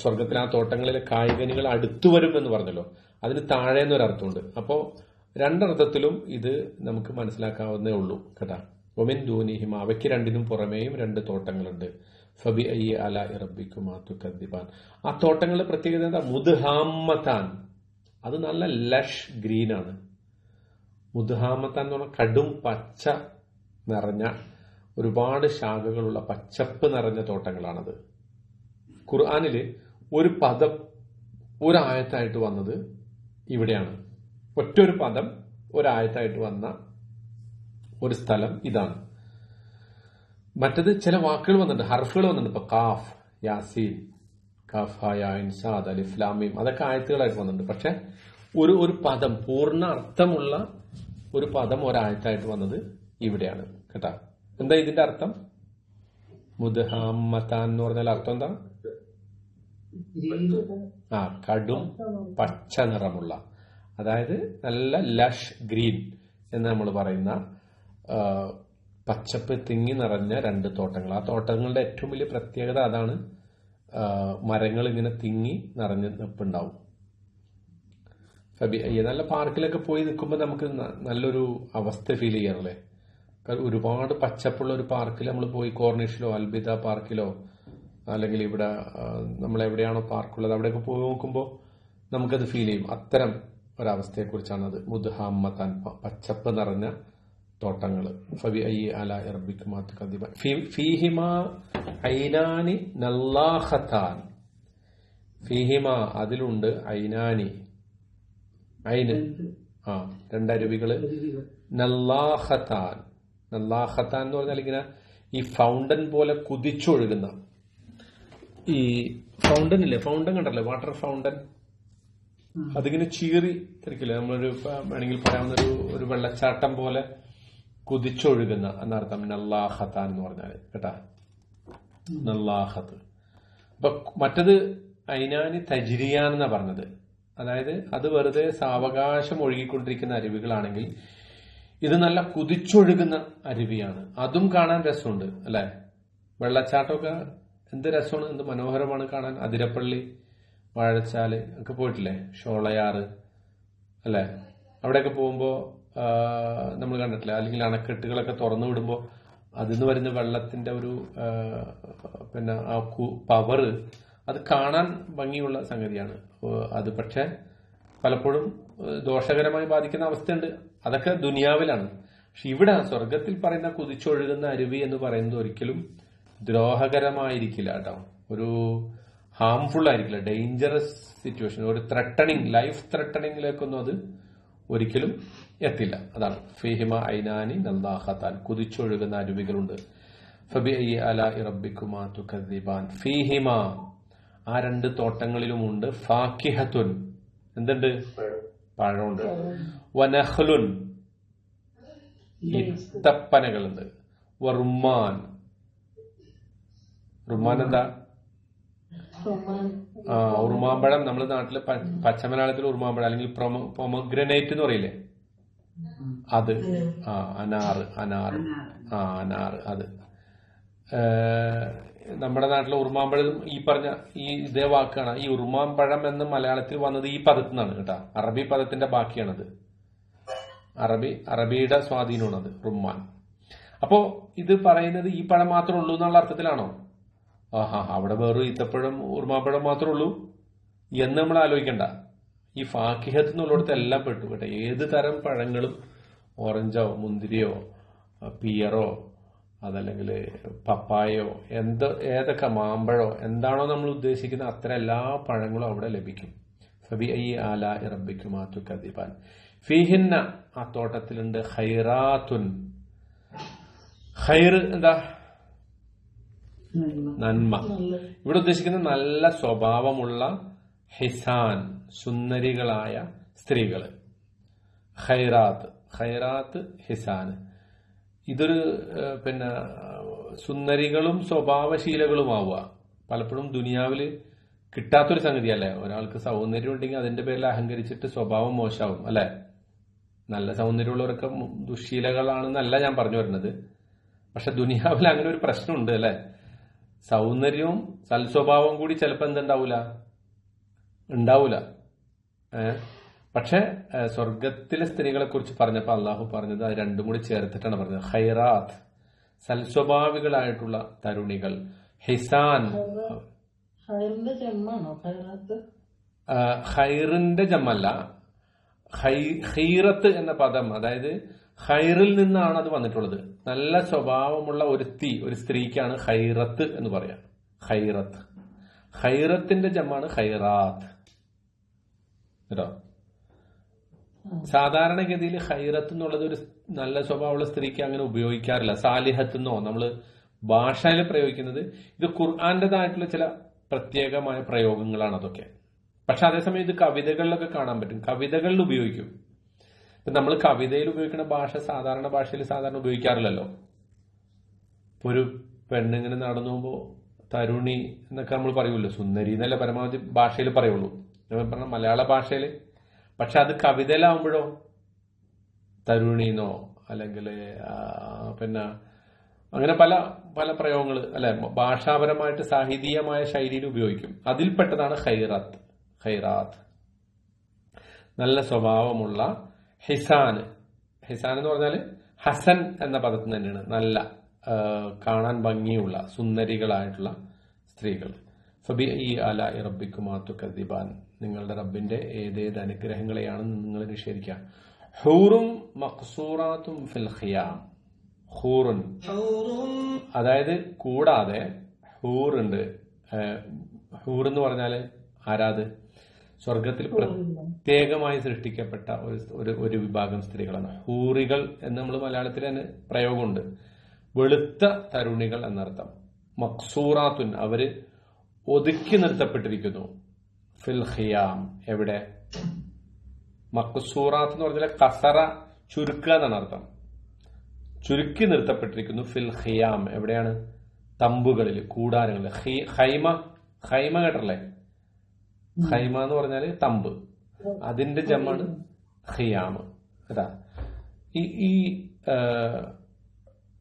സ്വർഗത്തിൽ ആ തോട്ടങ്ങളിലെ കായ്കനികൾ അടുത്തു വരും എന്ന് പറഞ്ഞല്ലോ. അതിന് താഴെ എന്നൊരർത്ഥമുണ്ട്. അപ്പോ രണ്ടർത്ഥത്തിലും ഇത് നമുക്ക് മനസ്സിലാക്കാവുന്നേ ഉള്ളൂ കേട്ടാ. ഒമിൻ ദൂനിഹിമ, അവയ്ക്ക് രണ്ടിനും പുറമേയും രണ്ട് തോട്ടങ്ങളുണ്ട്. ഫബി ഐ അല ഇറബിക്കുമാ തുകദ്ദിബാൻ. ആ തോട്ടങ്ങളുടെ പ്രത്യേകത എന്താ? മുദ്ഹാമത്താൻ, അത് നല്ല ലഷ് ഗ്രീൻ ആണ്. മുദ്ഹാമത്താൻ എന്ന് പറഞ്ഞാൽ കടും പച്ച നിറഞ്ഞ ഒരുപാട് ശാഖകളുള്ള പച്ചപ്പ് നിറഞ്ഞ തോട്ടങ്ങളാണത്. ഖുർആനില് ഒരു പദം ഒരായത്തായിട്ട് വന്നത് ഇവിടെയാണ്. ഒറ്റൊരു പദം ഒരായത്തായിട്ട് വന്ന ഒരു സ്ഥലം ഇതാണ്. മറ്റത് ചില വാക്കുകൾ വന്നിട്ടുണ്ട്, ഹർഫുകൾ വന്നിട്ടുണ്ട്. ഇപ്പൊ കാഫ്, യാസീൻ, കാഫ്, ഹാ, യാ, ഇൻ, സാദ്, അലിഫ്, ലാം, മീം, അതൊക്കെ ആയത്തുകളായിട്ട് വന്നിട്ടുണ്ട്. പക്ഷെ ഒരു പദം, പൂർണ്ണ അർത്ഥമുള്ള ഒരു പദം ഒരായത്തായിട്ട് വന്നത് ഇവിടെയാണ് കേട്ടാ. എന്താ ഇതിന്റെ അർത്ഥം? മുദ്ഹാമത്താൻ എന്ന് പറഞ്ഞാൽ അർത്ഥം എന്താ? കടും പച്ച നിറമുള്ള, അതായത് നല്ല ലഷ് ഗ്രീൻ എന്ന് നമ്മൾ പറയുന്ന പച്ചപ്പ് തിങ്ങി നിറഞ്ഞ രണ്ട് തോട്ടങ്ങൾ. ആ തോട്ടങ്ങളുടെ ഏറ്റവും വലിയ പ്രത്യേകത അതാണ്. മരങ്ങൾ ഇങ്ങനെ തിങ്ങി നിറഞ്ഞ് നിൽപ്പുണ്ടാവും. നല്ല പാർക്കിലൊക്കെ പോയി നിൽക്കുമ്പോൾ നമുക്ക് നല്ലൊരു അവസ്ഥ ഫീൽ ചെയ്യാറില്ലേ? ഒരുപാട് പച്ചപ്പുള്ള ഒരു പാർക്കിൽ നമ്മൾ പോയി, കോർണിഷിലോ അൽബിദ പാർക്കിലോ അല്ലെങ്കിൽ ഇവിടെ നമ്മളെവിടെയാണോ പാർക്കുള്ളത് അവിടെയൊക്കെ പോയി നോക്കുമ്പോൾ നമുക്കത് ഫീൽ ചെയ്യും. അത്തരം ഒരവസ്ഥയെക്കുറിച്ചാണത്. മുദ്ഹാമത്താൻ, പച്ചപ്പ് നിറഞ്ഞ തോട്ടങ്ങൾ. ഫബി ഐ അല ഇറബിക്കുമാ തുകദ്ദിബാൻ ഫീഹിമ ഐനാനി നല്ലാഹത്താൻ. ഫീഹിമ, അതിലുണ്ട്, ഐനാനി, ഐന്, രണ്ടരുവികള്, നല്ലാഹത്താൻ. നല്ലാഹത്താൻ എന്ന് പറഞ്ഞാൽ ഇങ്ങനെ ഈ ഫൗണ്ടൻ പോലെ കുതിച്ചൊഴുകുന്ന, ഈ ഫൗണ്ടൻ ഇല്ലേ, ഫൗണ്ടൻ കണ്ടല്ലേ, വാട്ടർ ഫൗണ്ടൻ, അതിങ്ങനെ ചീറി തിരിക്കില്ലേ, നമ്മളൊരു വേണമെങ്കിൽ പറയാവുന്ന ഒരു വെള്ളച്ചാട്ടം പോലെ കുതിച്ചൊഴുകുന്ന എന്നർത്ഥം നല്ലാഹത്താൻ എന്ന് പറഞ്ഞാല് കേട്ടാ. നല്ലാഹത്ത്. അപ്പൊ മറ്റത് ഐനാനി തജ്രിയാൻ എന്നാ പറഞ്ഞത്. അതായത് അത് വെറുതെ സാവകാശം ഒഴുകിക്കൊണ്ടിരിക്കുന്ന അരുവികളാണെങ്കിൽ ഇത് നല്ല കുതിച്ചൊഴുകുന്ന അരുവിയാണ്. അതും കാണാൻ രസമുണ്ട് അല്ലെ? വെള്ളച്ചാട്ടമൊക്കെ എന്ത് രസമാണ്, എന്ത് മനോഹരമാണ് കാണാൻ. അതിരപ്പള്ളി, വാഴച്ചാല് ഒക്കെ പോയിട്ടില്ലേ? ഷോളയാറ് അല്ലെ? അവിടെയൊക്കെ പോകുമ്പോ നമ്മൾ കണ്ടിട്ടില്ല, അല്ലെങ്കിൽ അണക്കെട്ടുകളൊക്കെ തുറന്നു വിടുമ്പോൾ അതിന്ന് വരുന്ന വെള്ളത്തിന്റെ ഒരു പിന്നെ ആ പവറ്, അത് കാണാൻ ഭംഗിയുള്ള സംഗതിയാണ് അത്. പക്ഷെ പലപ്പോഴും ദോഷകരമായി ബാധിക്കുന്ന അവസ്ഥയുണ്ട്. അതൊക്കെ ദുനിയാവിലാണ്. പക്ഷെ ഇവിടെ സ്വർഗത്തിൽ പറയുന്ന കുതിച്ചൊഴുകുന്ന അരുവി എന്ന് പറയുന്നത് ഒരിക്കലും ദ്രോഹകരമായിരിക്കില്ല കേട്ടോ. ഒരു ഹാംഫുൾ ആയിരിക്കില്ല, ഡേഞ്ചറസ് സിറ്റുവേഷൻ, ഒരു ത്രെട്ടണിങ്, ലൈഫ് ത്രെട്ടണിങ്ങിലേക്കൊന്നും അത് ഒരിക്കലും എത്തില്ല. അതാണ് ഫീഹിമ ഐനാനി നല്ലാഹത്താൻ, കുതിച്ചൊഴുകുന്ന അരുവികളുണ്ട്. ഫബി ഐ അല ഇറബിക്കുമാ തുകദ്ദിബാൻ ഫീഹിമ, ആ രണ്ട് തോട്ടങ്ങളിലുമുണ്ട്, ഫാക്കിഹത്തുൻ, എന്തുണ്ട്? പഴമുണ്ട്. വനഖ്ലുൻ, ഈത്തപ്പനകളുണ്ട്. വറുമാൻ, റുമാൻ എന്താ? ഉറുമാമ്പഴം. നമ്മുടെ നാട്ടില് പച്ചമലയാളത്തിൽ ഉറുമാമ്പഴം അല്ലെങ്കിൽ പൊമഗ്രനേറ്റ് എന്ന് പറയില്ലേ, അത്. അനാറ്, അനാറ് അത്. നമ്മുടെ നാട്ടിലെ ഉറുമാമ്പഴം ഈ പറഞ്ഞ ഇതേ വാക്കാണ്. ഈ ഉറുമാമ്പഴം എന്ന് മലയാളത്തിൽ വന്നത് ഈ പദത്തിൽ നിന്നാണ് കേട്ടാ. അറബി പദത്തിന്റെ ബാക്കിയാണത്. അറബിയുടെ സ്വാധീനമാണത് റുമാൻ. അപ്പോ ഇത് പറയുന്നത് ഈ പഴം മാത്രമേ ഉള്ളൂ എന്നുള്ള അർത്ഥത്തിലാണോ? അവിടെ വേറൊരു ഈത്തപ്പഴം ഉറുമാമ്പഴം മാത്രമേ ഉള്ളൂ എന്ന് നമ്മൾ ആലോചിക്കണ്ട. ഈ ഫാക്കിഹത്ത് എന്നുള്ളിടത്ത് എല്ലാം പെട്ടു കേട്ടെ. ഏത് തരം പഴങ്ങളും, ഓറഞ്ചോ മുന്തിരിയോ പിയറോ അതല്ലെങ്കിൽ പപ്പായയോ ഏതൊക്കെ മാമ്പഴോ എന്താണോ നമ്മൾ ഉദ്ദേശിക്കുന്ന അത്ര എല്ലാ പഴങ്ങളും അവിടെ ലഭിക്കും. ഫബി ഐ ആല ഇറബിക്കുമാ തുകദ്ദിബാൻ ഫീഹിന്ന, ആ തോട്ടത്തിലുണ്ട്, ഖൈറാത്തുൻ. ഖൈർ എന്താ? നന്മ. ഇവിടെ ഉദ്ദേശിക്കുന്ന നല്ല സ്വഭാവമുള്ള ഹിസാൻ, സുന്ദരികളായ സ്ത്രീകള്. ഖൈറാത്ത്, ഖൈറാത്ത്, ഹിസാൻ. ഇതൊരു പിന്നെ സുന്ദരികളും സ്വഭാവശീലകളുമാവുക പലപ്പോഴും ദുനിയാവില് കിട്ടാത്തൊരു സംഗതിയല്ലേ. ഒരാൾക്ക് സൗന്ദര്യം ഉണ്ടെങ്കിൽ അതിന്റെ പേരിൽ അഹങ്കരിച്ചിട്ട് സ്വഭാവം മോശമാവും അല്ലെ? നല്ല സൗന്ദര്യമുള്ളവരൊക്കെ ദുശ്ശീലകളാണെന്നല്ല ഞാൻ പറഞ്ഞു വരുന്നത്. പക്ഷെ ദുനിയാവിൽ അങ്ങനെ ഒരു പ്രശ്നമുണ്ട് അല്ലെ. സൗന്ദര്യവും സൽസ്വഭാവവും കൂടി ചിലപ്പോൾ ഉണ്ടാവൂല. പക്ഷെ സ്വർഗത്തിലെ സ്ത്രീകളെ കുറിച്ച് പറഞ്ഞപ്പോൾ അള്ളാഹു പറഞ്ഞത് അത് രണ്ടും കൂടി ചേർത്തിട്ടാണ് പറഞ്ഞത്. ഖൈറാത്ത്, സൽസ്വഭാവികളായിട്ടുള്ള തരുണികൾ. ഹിസാൻ, ഖൈറിന്റെ ജമ്മല്ല, ഖൈറത്ത് എന്ന പദം, അതായത് ഖൈറിൽ നിന്നാണ് അത് വന്നിട്ടുള്ളത്. നല്ല സ്വഭാവമുള്ള ഒരു സ്ത്രീക്കാണ് ഖൈറത്ത് എന്ന് പറയാം. ഖൈറത്ത്, ഖൈറത്തിന്റെ ജമ്മാണ് ഖൈറാത്ത് കേട്ടോ. സാധാരണഗതിയിൽ ഖൈറത്ത് എന്നുള്ളത് ഒരു നല്ല സ്വഭാവമുള്ള സ്ത്രീക്ക് അങ്ങനെ ഉപയോഗിക്കാറില്ല. സാലിഹത്ത് എന്നോ നമ്മൾ ഭാഷയിൽ പ്രയോഗിക്കുന്നത്. ഇത് ഖുർആന്റേതായിട്ടുള്ള ചില പ്രത്യേകമായ പ്രയോഗങ്ങളാണ് അതൊക്കെ. പക്ഷെ അതേസമയം ഇത് കവിതകളിലൊക്കെ കാണാൻ പറ്റും, കവിതകളിൽ ഉപയോഗിക്കും. ഇപ്പൊ നമ്മൾ കവിതയിൽ ഉപയോഗിക്കുന്ന ഭാഷ സാധാരണ ഭാഷയിൽ സാധാരണ ഉപയോഗിക്കാറില്ലല്ലോ. ഇപ്പൊ ഒരു പെണ്ണിങ്ങനെ നടന്നു പോകുമ്പോ തരുണി എന്നൊക്കെ നമ്മൾ പറയുമല്ലോ, സുന്ദരി എന്നല്ല പരമാവധി ഭാഷയിൽ പറയുള്ളൂ, പറഞ്ഞ മലയാള ഭാഷയിൽ. പക്ഷെ അത് കവിതയിലാവുമ്പോഴോ തരുണിന്നോ അല്ലെങ്കിൽ പിന്നെ അങ്ങനെ പല പല പ്രയോഗങ്ങൾ അല്ലെ, ഭാഷാപരമായിട്ട് സാഹിതീയമായ ശൈലിയിൽ ഉപയോഗിക്കും. അതിൽപ്പെട്ടതാണ് ഖൈറാത്ത്. നല്ല സ്വഭാവമുള്ള ഹിസാൻ. ഹിസാൻ എന്ന് പറഞ്ഞാൽ ഹസൻ എന്ന പദത്തിന് തന്നെയാണ് നല്ല കാണാൻ ഭംഗിയുള്ള സുന്ദരികളായിട്ടുള്ള സ്ത്രീകൾ. ഫബി ഈ അല റബ്ബിക്കുമാ തുകദ്ദിബാൻ, നിങ്ങളുടെ റബ്ബിന്റെ ഏതേത് അനുഗ്രഹങ്ങളെയാണ് നിങ്ങൾ നിഷേധിക്കുക. ഹൂറും മഖ്സൂറാത്തും ഫിൽ ഖിയാം. ഹൂറുൻ അതായത് കൂടാതെ ഹൂറുണ്ട്. ഹൂർ എന്ന് പറഞ്ഞാല് ആരാത്? സ്വർഗത്തിൽ പ്രത്യേകമായി സൃഷ്ടിക്കപ്പെട്ട ഒരു വിഭാഗം സ്ത്രീകളാണ് ഹൂറികൾ എന്ന് നമ്മൾ മലയാളത്തിൽ തന്നെ പ്രയോഗമുണ്ട്. വെളുത്ത തരുണികൾ എന്നർത്ഥം. മഖ്സൂറാത്തുൻ, അവര് ഒതുക്കി നിർത്തപ്പെട്ടിരിക്കുന്നു. ഫിൽ ഖിയാം, എവിടെ? മഖ്സൂറാത്ത് എന്ന് പറഞ്ഞാൽ കസറ, ചുരുക്കുക എന്നാണ് അർത്ഥം. ചുരുക്കി നിർത്തപ്പെട്ടിരിക്കുന്നു. ഫിൽ ഖിയാം, എവിടെയാണ്? തമ്പുകളിൽ, കൂടാരങ്ങളിൽ. ഖൈമ കേട്ടല്ലേ? ഖൈമ എന്ന് പറഞ്ഞാല് തമ്പ്, അതിന്റെ ജമ്മാണ് ഖിയാം. അതാ ഈ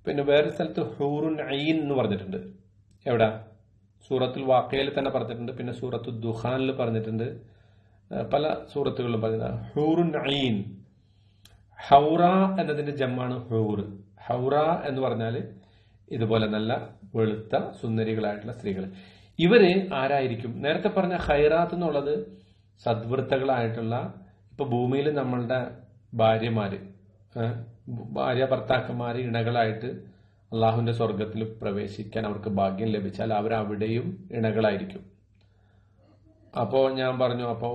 പിന്നെ വേറെ സ്ഥലത്ത് ഹൂറുൻ ഐൻ എന്ന് പറഞ്ഞിട്ടുണ്ട്. എവിടെ? സൂറത്തുൽ വാഖിയയിൽ തന്നെ പറഞ്ഞിട്ടുണ്ട്, പിന്നെ സൂറത്തുൽ ദുഖാനിൽ പറഞ്ഞിട്ടുണ്ട്, പല സൂറത്തുകളിലും പറഞ്ഞിട്ടുണ്ട്. ഹൂറുൻ ഐൻ. ഹൗറ എന്നതിന്റെ ജമ്മാണ് ഹൂർ. ഹൗറ എന്ന് പറഞ്ഞാല് ഇതുപോലെ നല്ല വെളുത്ത സുന്ദരികളായിട്ടുള്ള സ്ത്രീകൾ. ഇവര് ആരായിരിക്കും? നേരത്തെ പറഞ്ഞ ഖൈറാത്ത് എന്നുള്ളത് സദ്വൃത്തകളായിട്ടുള്ള, ഇപ്പൊ ഭൂമിയിൽ നമ്മളുടെ ഭാര്യ ഭർത്താക്കന്മാര് ഇണകളായിട്ട് അള്ളാഹുവിന്റെ സ്വർഗത്തിൽ പ്രവേശിക്കാൻ അവർക്ക് ഭാഗ്യം ലഭിച്ചാൽ അവരവിടെയും ഇണകളായിരിക്കും. അപ്പോ ഞാൻ പറഞ്ഞു, അപ്പോ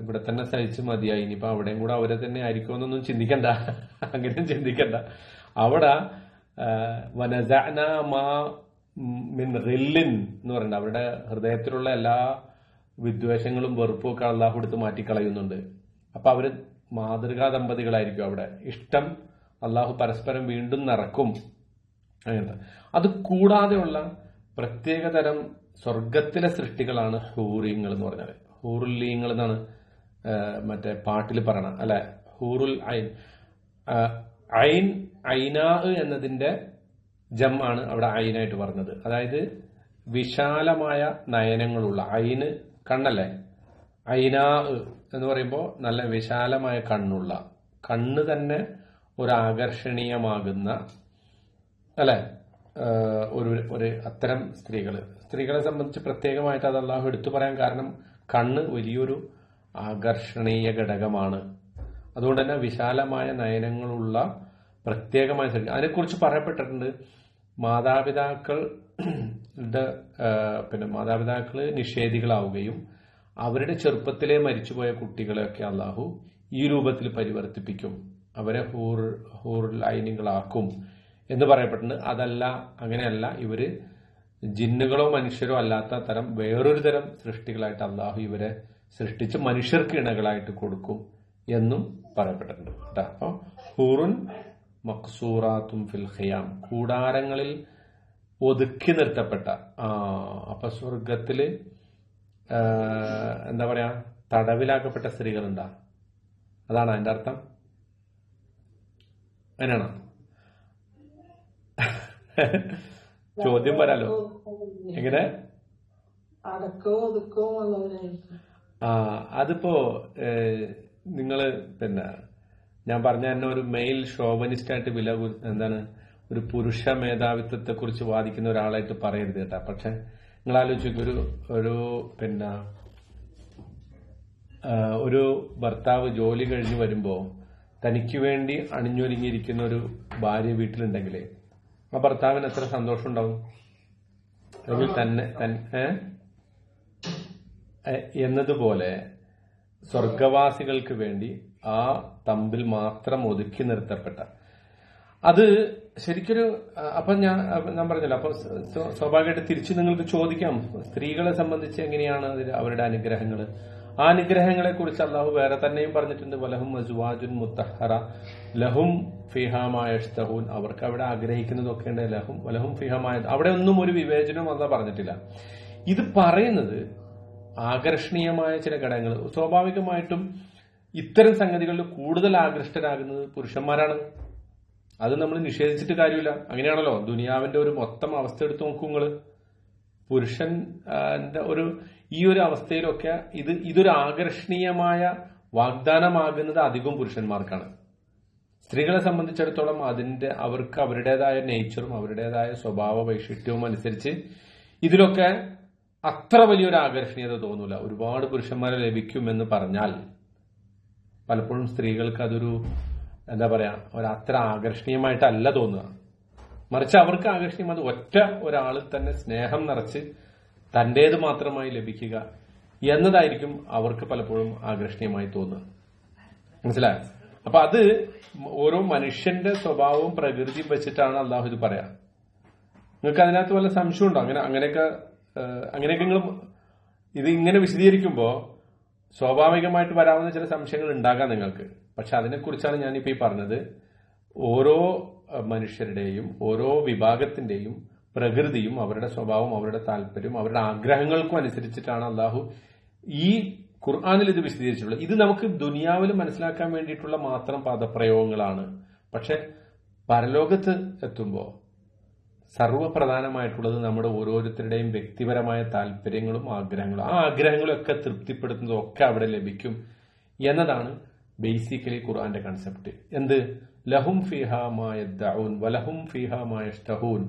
ഇവിടെ തന്നെ സഹിച്ച് മതിയായി, ഇനിയിപ്പോ അവിടെയും കൂടെ അവരെ തന്നെ ആയിരിക്കുമെന്നൊന്നും ചിന്തിക്കണ്ട, അങ്ങനെയും ചിന്തിക്കണ്ട. അവിടെ വനസഅന മാ മിൻ ഗില്ലിൻ എന്ന് പറയുന്നത്, അവരുടെ ഹൃദയത്തിലുള്ള എല്ലാ വിദ്വേഷങ്ങളും വെറുപ്പും ഒക്കെ അള്ളാഹു എടുത്ത് മാറ്റിക്കളയുന്നുണ്ട്. അപ്പൊ അവര് മാതൃകാ ദമ്പതികളായിരിക്കും. അവിടെ ഇഷ്ടം അള്ളാഹു പരസ്പരം വീണ്ടും നിറക്കും. അങ്ങനത്തെ അത് കൂടാതെയുള്ള പ്രത്യേകതരം സ്വർഗത്തിലെ സൃഷ്ടികളാണ് ഹൂറിങ്ങൾ എന്ന് പറഞ്ഞാൽ. ഹൂറുല്ലീങ്ങൾ എന്നാണ് മറ്റേ പാട്ടിൽ പറയണ അല്ലെ. ഹൂറുൽ ഐൻ. ഐനാ എന്നതിന്റെ ജമ്മാണ് അവിടെ ഐനായിട്ട് പറഞ്ഞത്. അതായത് വിശാലമായ നയനങ്ങളുള്ള. ഐന് കണ്ണല്ലേ? ഐനാ എന്ന് പറയുമ്പോൾ നല്ല വിശാലമായ കണ്ണുള്ള, കണ്ണ് തന്നെ ഒരു ആകർഷണീയമാകുന്ന അല്ലെ ഒരു അത്തരം സ്ത്രീകളെ സംബന്ധിച്ച് പ്രത്യേകമായിട്ട് അത് അള്ളാഹു എടുത്തു പറയാൻ കാരണം കണ്ണ് വലിയൊരു ആകർഷണീയ ഘടകമാണ്. അതുകൊണ്ട് തന്നെ വിശാലമായ നയനങ്ങളുള്ള പ്രത്യേകമായ സ്ത്രീ. അതിനെക്കുറിച്ച് പറയപ്പെട്ടിട്ടുണ്ട്. മാതാപിതാക്കള് നിഷേധികളാവുകയും അവരുടെ ചെറുപ്പത്തിലെ മരിച്ചുപോയ കുട്ടികളെയൊക്കെ അള്ളാഹു ഈ രൂപത്തിൽ പരിവർത്തിപ്പിക്കും, അവരെ ഹൂറുൽ ഐനുകളാക്കും എന്ന് പറയപ്പെട്ടിട്ടുണ്ട്. അങ്ങനെയല്ല, ഇവര് ജിന്നുകളോ മനുഷ്യരോ അല്ലാത്ത തരം വേറൊരു തരം സൃഷ്ടികളായിട്ട് അള്ളാഹു ഇവരെ സൃഷ്ടിച്ച് മനുഷ്യർക്ക് ഇണകളായിട്ട് കൊടുക്കും എന്നും പറയപ്പെട്ടിട്ടുണ്ട്. അപ്പൊ ഹൂറുൻ മഖ്സൂറാത്തും ഫിൽ ഖിയാം, കൂടാരങ്ങളിൽ ഒതുക്കി നിർത്തപ്പെട്ട. അപ്പൊ സ്വർഗത്തില് എന്താ പറയാ, തടവിലാക്കപ്പെട്ട സ്ത്രീകളുണ്ടാ, അതാണ് അതിന്റെ അർത്ഥം. അങ്ങനെയാണോ? ചോദ്യം വരാലോ. എങ്ങനെ? അതിപ്പോ നിങ്ങള് പിന്നെ ഞാൻ പറഞ്ഞ തന്നെ ഒരു മെയിൽ ഷോവനിസ്റ്റ് ആയിട്ട് എന്താണ് ഒരു പുരുഷ മേധാവിത്വത്തെ കുറിച്ച് വാദിക്കുന്ന ഒരാളായിട്ട് പറയരുത് കേട്ടാ. പക്ഷെ നിങ്ങൾ ആലോചിക്കും, ഒരു പിന്നെ ഒരു ഭർത്താവ് ജോലി കഴിഞ്ഞ് വരുമ്പോ തനിക്ക് വേണ്ടി അണിഞ്ഞൊരുങ്ങിയിരിക്കുന്ന ഒരു ഭാര്യ വീട്ടിലുണ്ടെങ്കിലേ ആ ഭർത്താവിന് എത്ര സന്തോഷം ഉണ്ടാവും. അല്ലെങ്കിൽ തന്നെ എന്നതുപോലെ സ്വർഗവാസികൾക്ക് വേണ്ടി ആ തമ്പിൽ മാത്രം ഒതുക്കി നിർത്തപ്പെട്ട അത് ശരിക്കൊരു അപ്പൊ ഞാൻ പറഞ്ഞല്ലോ. അപ്പൊ സ്വാഭാവികമായിട്ട് തിരിച്ചു നിങ്ങൾക്ക് ചോദിക്കാം, സ്ത്രീകളെ സംബന്ധിച്ച് എങ്ങനെയാണ് അവരുടെ അനുഗ്രഹങ്ങൾ. ആ അനുഗ്രഹങ്ങളെ കുറിച്ച് അള്ളാഹു വേറെ തന്നെയും പറഞ്ഞിട്ടുണ്ട്. വലഹും അസ്വാജുൻ മുത്തഹറ ലഹും ഫിഹാമായഷ്തഹൂൻ. അവർക്ക് അവിടെ ആഗ്രഹിക്കുന്നതൊക്കെ ഉണ്ട്. വലഹും ഫിഹാമായ അവിടെ ഒന്നും ഒരു വിവേചനവും അള്ളാഹ് പറഞ്ഞിട്ടില്ല. ഇത് പറയുന്നത് ആകർഷണീയമായ ചില ഘടകങ്ങൾ. സ്വാഭാവികമായിട്ടും ഇത്തരം സംഗതികളിൽ കൂടുതൽ ആകൃഷ്ടരാകുന്നത് പുരുഷന്മാരാണ്. അത് നമ്മൾ നിഷേധിച്ചിട്ട് കാര്യമില്ല. അങ്ങനെയാണല്ലോ ദുനിയാവിന്റെ ഒരു മൊത്തം അവസ്ഥ എടുത്ത് നോക്കൂ നിങ്ങള്. പുരുഷന്റെ ഈ ഒരു അവസ്ഥയിലൊക്കെ ഇതൊരു ആകർഷണീയമായ വാഗ്ദാനമാകുന്നത് അധികവും പുരുഷന്മാർക്കാണ്. സ്ത്രീകളെ സംബന്ധിച്ചിടത്തോളം അവർക്ക് അവരുടേതായ നേച്ചറും അവരുടേതായ സ്വഭാവ വൈശിഷ്ട്യവും അനുസരിച്ച് ഇതിലൊക്കെ അത്ര വലിയൊരു ആകർഷണീയത തോന്നൂല. ഒരുപാട് പുരുഷന്മാരെ ലഭിക്കുമെന്ന് പറഞ്ഞാൽ പലപ്പോഴും സ്ത്രീകൾക്ക് അതൊരു എന്താ പറയാ അത്ര ആകർഷണീയമായിട്ടല്ല തോന്നുക. മറിച്ച് അവർക്ക് ആകർഷണീയം അത് ഒറ്റ ഒരാളിൽ തന്നെ സ്നേഹം നിറച്ച് തന്റേത് മാത്രമായി ലഭിക്കുക എന്നതായിരിക്കും അവർക്ക് പലപ്പോഴും ആകർഷണീയമായി തോന്നുക. മനസ്സിലായോ? അപ്പൊ അത് ഓരോ മനുഷ്യന്റെ സ്വഭാവവും പ്രകൃതിയും വെച്ചിട്ടാണ് അള്ളാഹു ഇത് പറയാ. നിങ്ങൾക്ക് അതിനകത്ത് വല്ല സംശയമുണ്ടോ? അങ്ങനെയൊക്കെ നിങ്ങൾ ഇത് ഇങ്ങനെ വിശദീകരിക്കുമ്പോ സ്വാഭാവികമായിട്ട് വരാവുന്ന ചില സംശയങ്ങൾ ഉണ്ടാകാം നിങ്ങൾക്ക്. പക്ഷെ അതിനെക്കുറിച്ചാണ് ഞാനിപ്പോ ഈ പറഞ്ഞത്. ഓരോ മനുഷ്യരുടെയും ഓരോ വിഭാഗത്തിന്റെയും പ്രകൃതിയും അവരുടെ സ്വഭാവം അവരുടെ താല്പര്യവും അവരുടെ ആഗ്രഹങ്ങൾക്കും അനുസരിച്ചിട്ടാണ് അള്ളാഹു ഈ ഖുർആനിൽ ഇത് വിശദീകരിച്ചിട്ടുള്ളത്. ഇത് നമുക്ക് ദുനിയാവിൽ മനസ്സിലാക്കാൻ വേണ്ടിയിട്ടുള്ള മാത്രം പദപ്രയോഗങ്ങളാണ്. പക്ഷെ പരലോകത്ത് എത്തുമ്പോൾ സർവ്വപ്രധാനമായിട്ടുള്ളത് നമ്മുടെ ഓരോരുത്തരുടെയും വ്യക്തിപരമായ താല്പര്യങ്ങളും ആഗ്രഹങ്ങളും. ആ ആഗ്രഹങ്ങളൊക്കെ തൃപ്തിപ്പെടുത്തുന്നതൊക്കെ അവിടെ ലഭിക്കും എന്നതാണ് ബേസിക്കലി ഖുർആന്റെ കൺസെപ്റ്റ്. എന്ത്? ലഹും ഫീഹാ മാ യദ്ദഊൻ വലഹും ഫീഹാ മാ യഷ്തഹൂൻ.